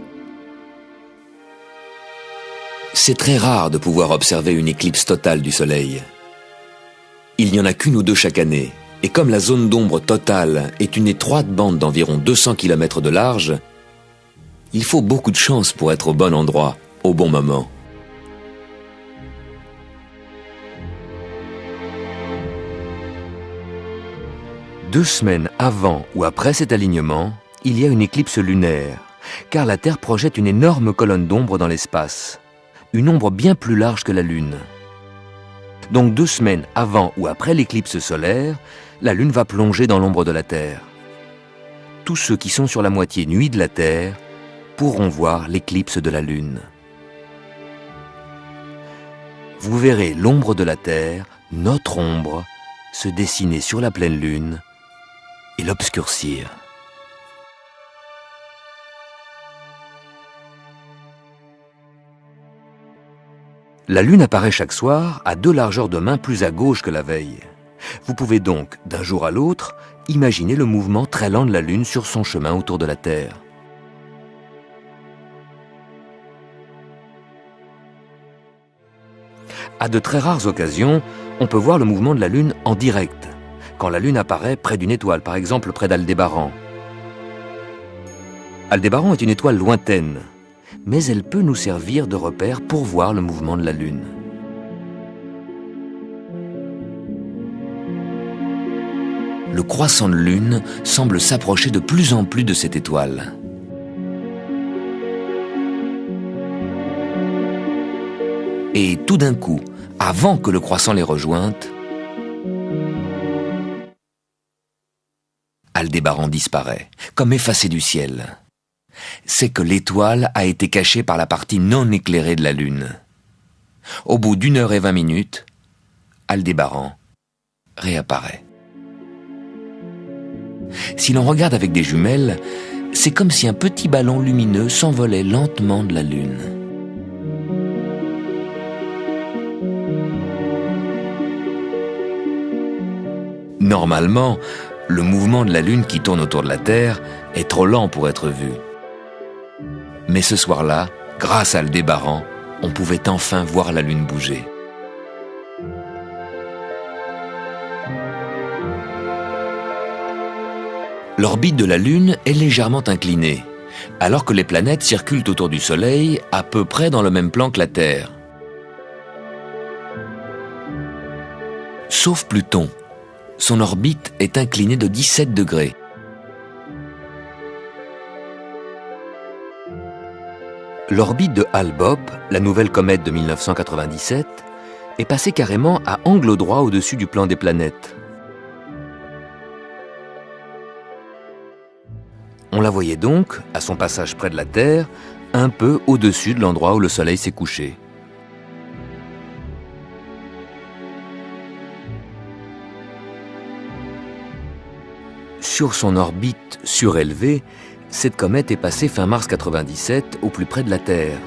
C'est très rare de pouvoir observer une éclipse totale du Soleil. Il n'y en a qu'une ou deux chaque année. Et comme la zone d'ombre totale est une étroite bande d'environ 200 km de large, il faut beaucoup de chance pour être au bon endroit, au bon moment. Deux semaines avant ou après cet alignement, il y a une éclipse lunaire, car la Terre projette une énorme colonne d'ombre dans l'espace, une ombre bien plus large que la Lune. Donc 2 semaines avant ou après l'éclipse solaire, la Lune va plonger dans l'ombre de la Terre. Tous ceux qui sont sur la moitié nuit de la Terre pourront voir l'éclipse de la Lune. Vous verrez l'ombre de la Terre, notre ombre, se dessiner sur la pleine lune et l'obscurcir. La lune apparaît chaque soir à 2 largeurs de main plus à gauche que la veille. Vous pouvez donc, d'un jour à l'autre, imaginer le mouvement très lent de la lune sur son chemin autour de la Terre. À de très rares occasions, on peut voir le mouvement de la lune en direct, quand la lune apparaît près d'une étoile, par exemple près d'Aldébaran. Aldébaran est une étoile lointaine, mais elle peut nous servir de repère pour voir le mouvement de la lune. Le croissant de lune semble s'approcher de plus en plus de cette étoile. Et tout d'un coup, avant que le croissant les rejointe, Aldébaran disparaît, comme effacé du ciel. C'est que l'étoile a été cachée par la partie non éclairée de la lune. Au bout d'1 heure et 20 minutes, Aldébaran réapparaît. Si l'on regarde avec des jumelles, c'est comme si un petit ballon lumineux s'envolait lentement de la lune. Normalement, le mouvement de la lune qui tourne autour de la Terre est trop lent pour être vu. Mais ce soir-là, grâce à Aldébaran, on pouvait enfin voir la lune bouger. L'orbite de la Lune est légèrement inclinée, alors que les planètes circulent autour du Soleil à peu près dans le même plan que la Terre. Sauf Pluton. Son orbite est inclinée de 17 degrés. L'orbite de Hale-Bopp, la nouvelle comète de 1997, est passée carrément à angle droit au-dessus du plan des planètes. On la voyait donc, à son passage près de la Terre, un peu au-dessus de l'endroit où le Soleil s'est couché. Sur son orbite surélevée, cette comète est passée fin mars 97 au plus près de la Terre.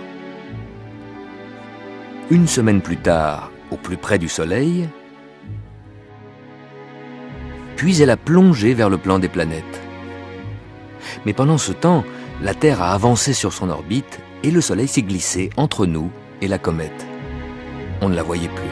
Une semaine plus tard, au plus près du Soleil, puis elle a plongé vers le plan des planètes. Mais pendant ce temps, la Terre a avancé sur son orbite et le Soleil s'est glissé entre nous et la comète. On ne la voyait plus.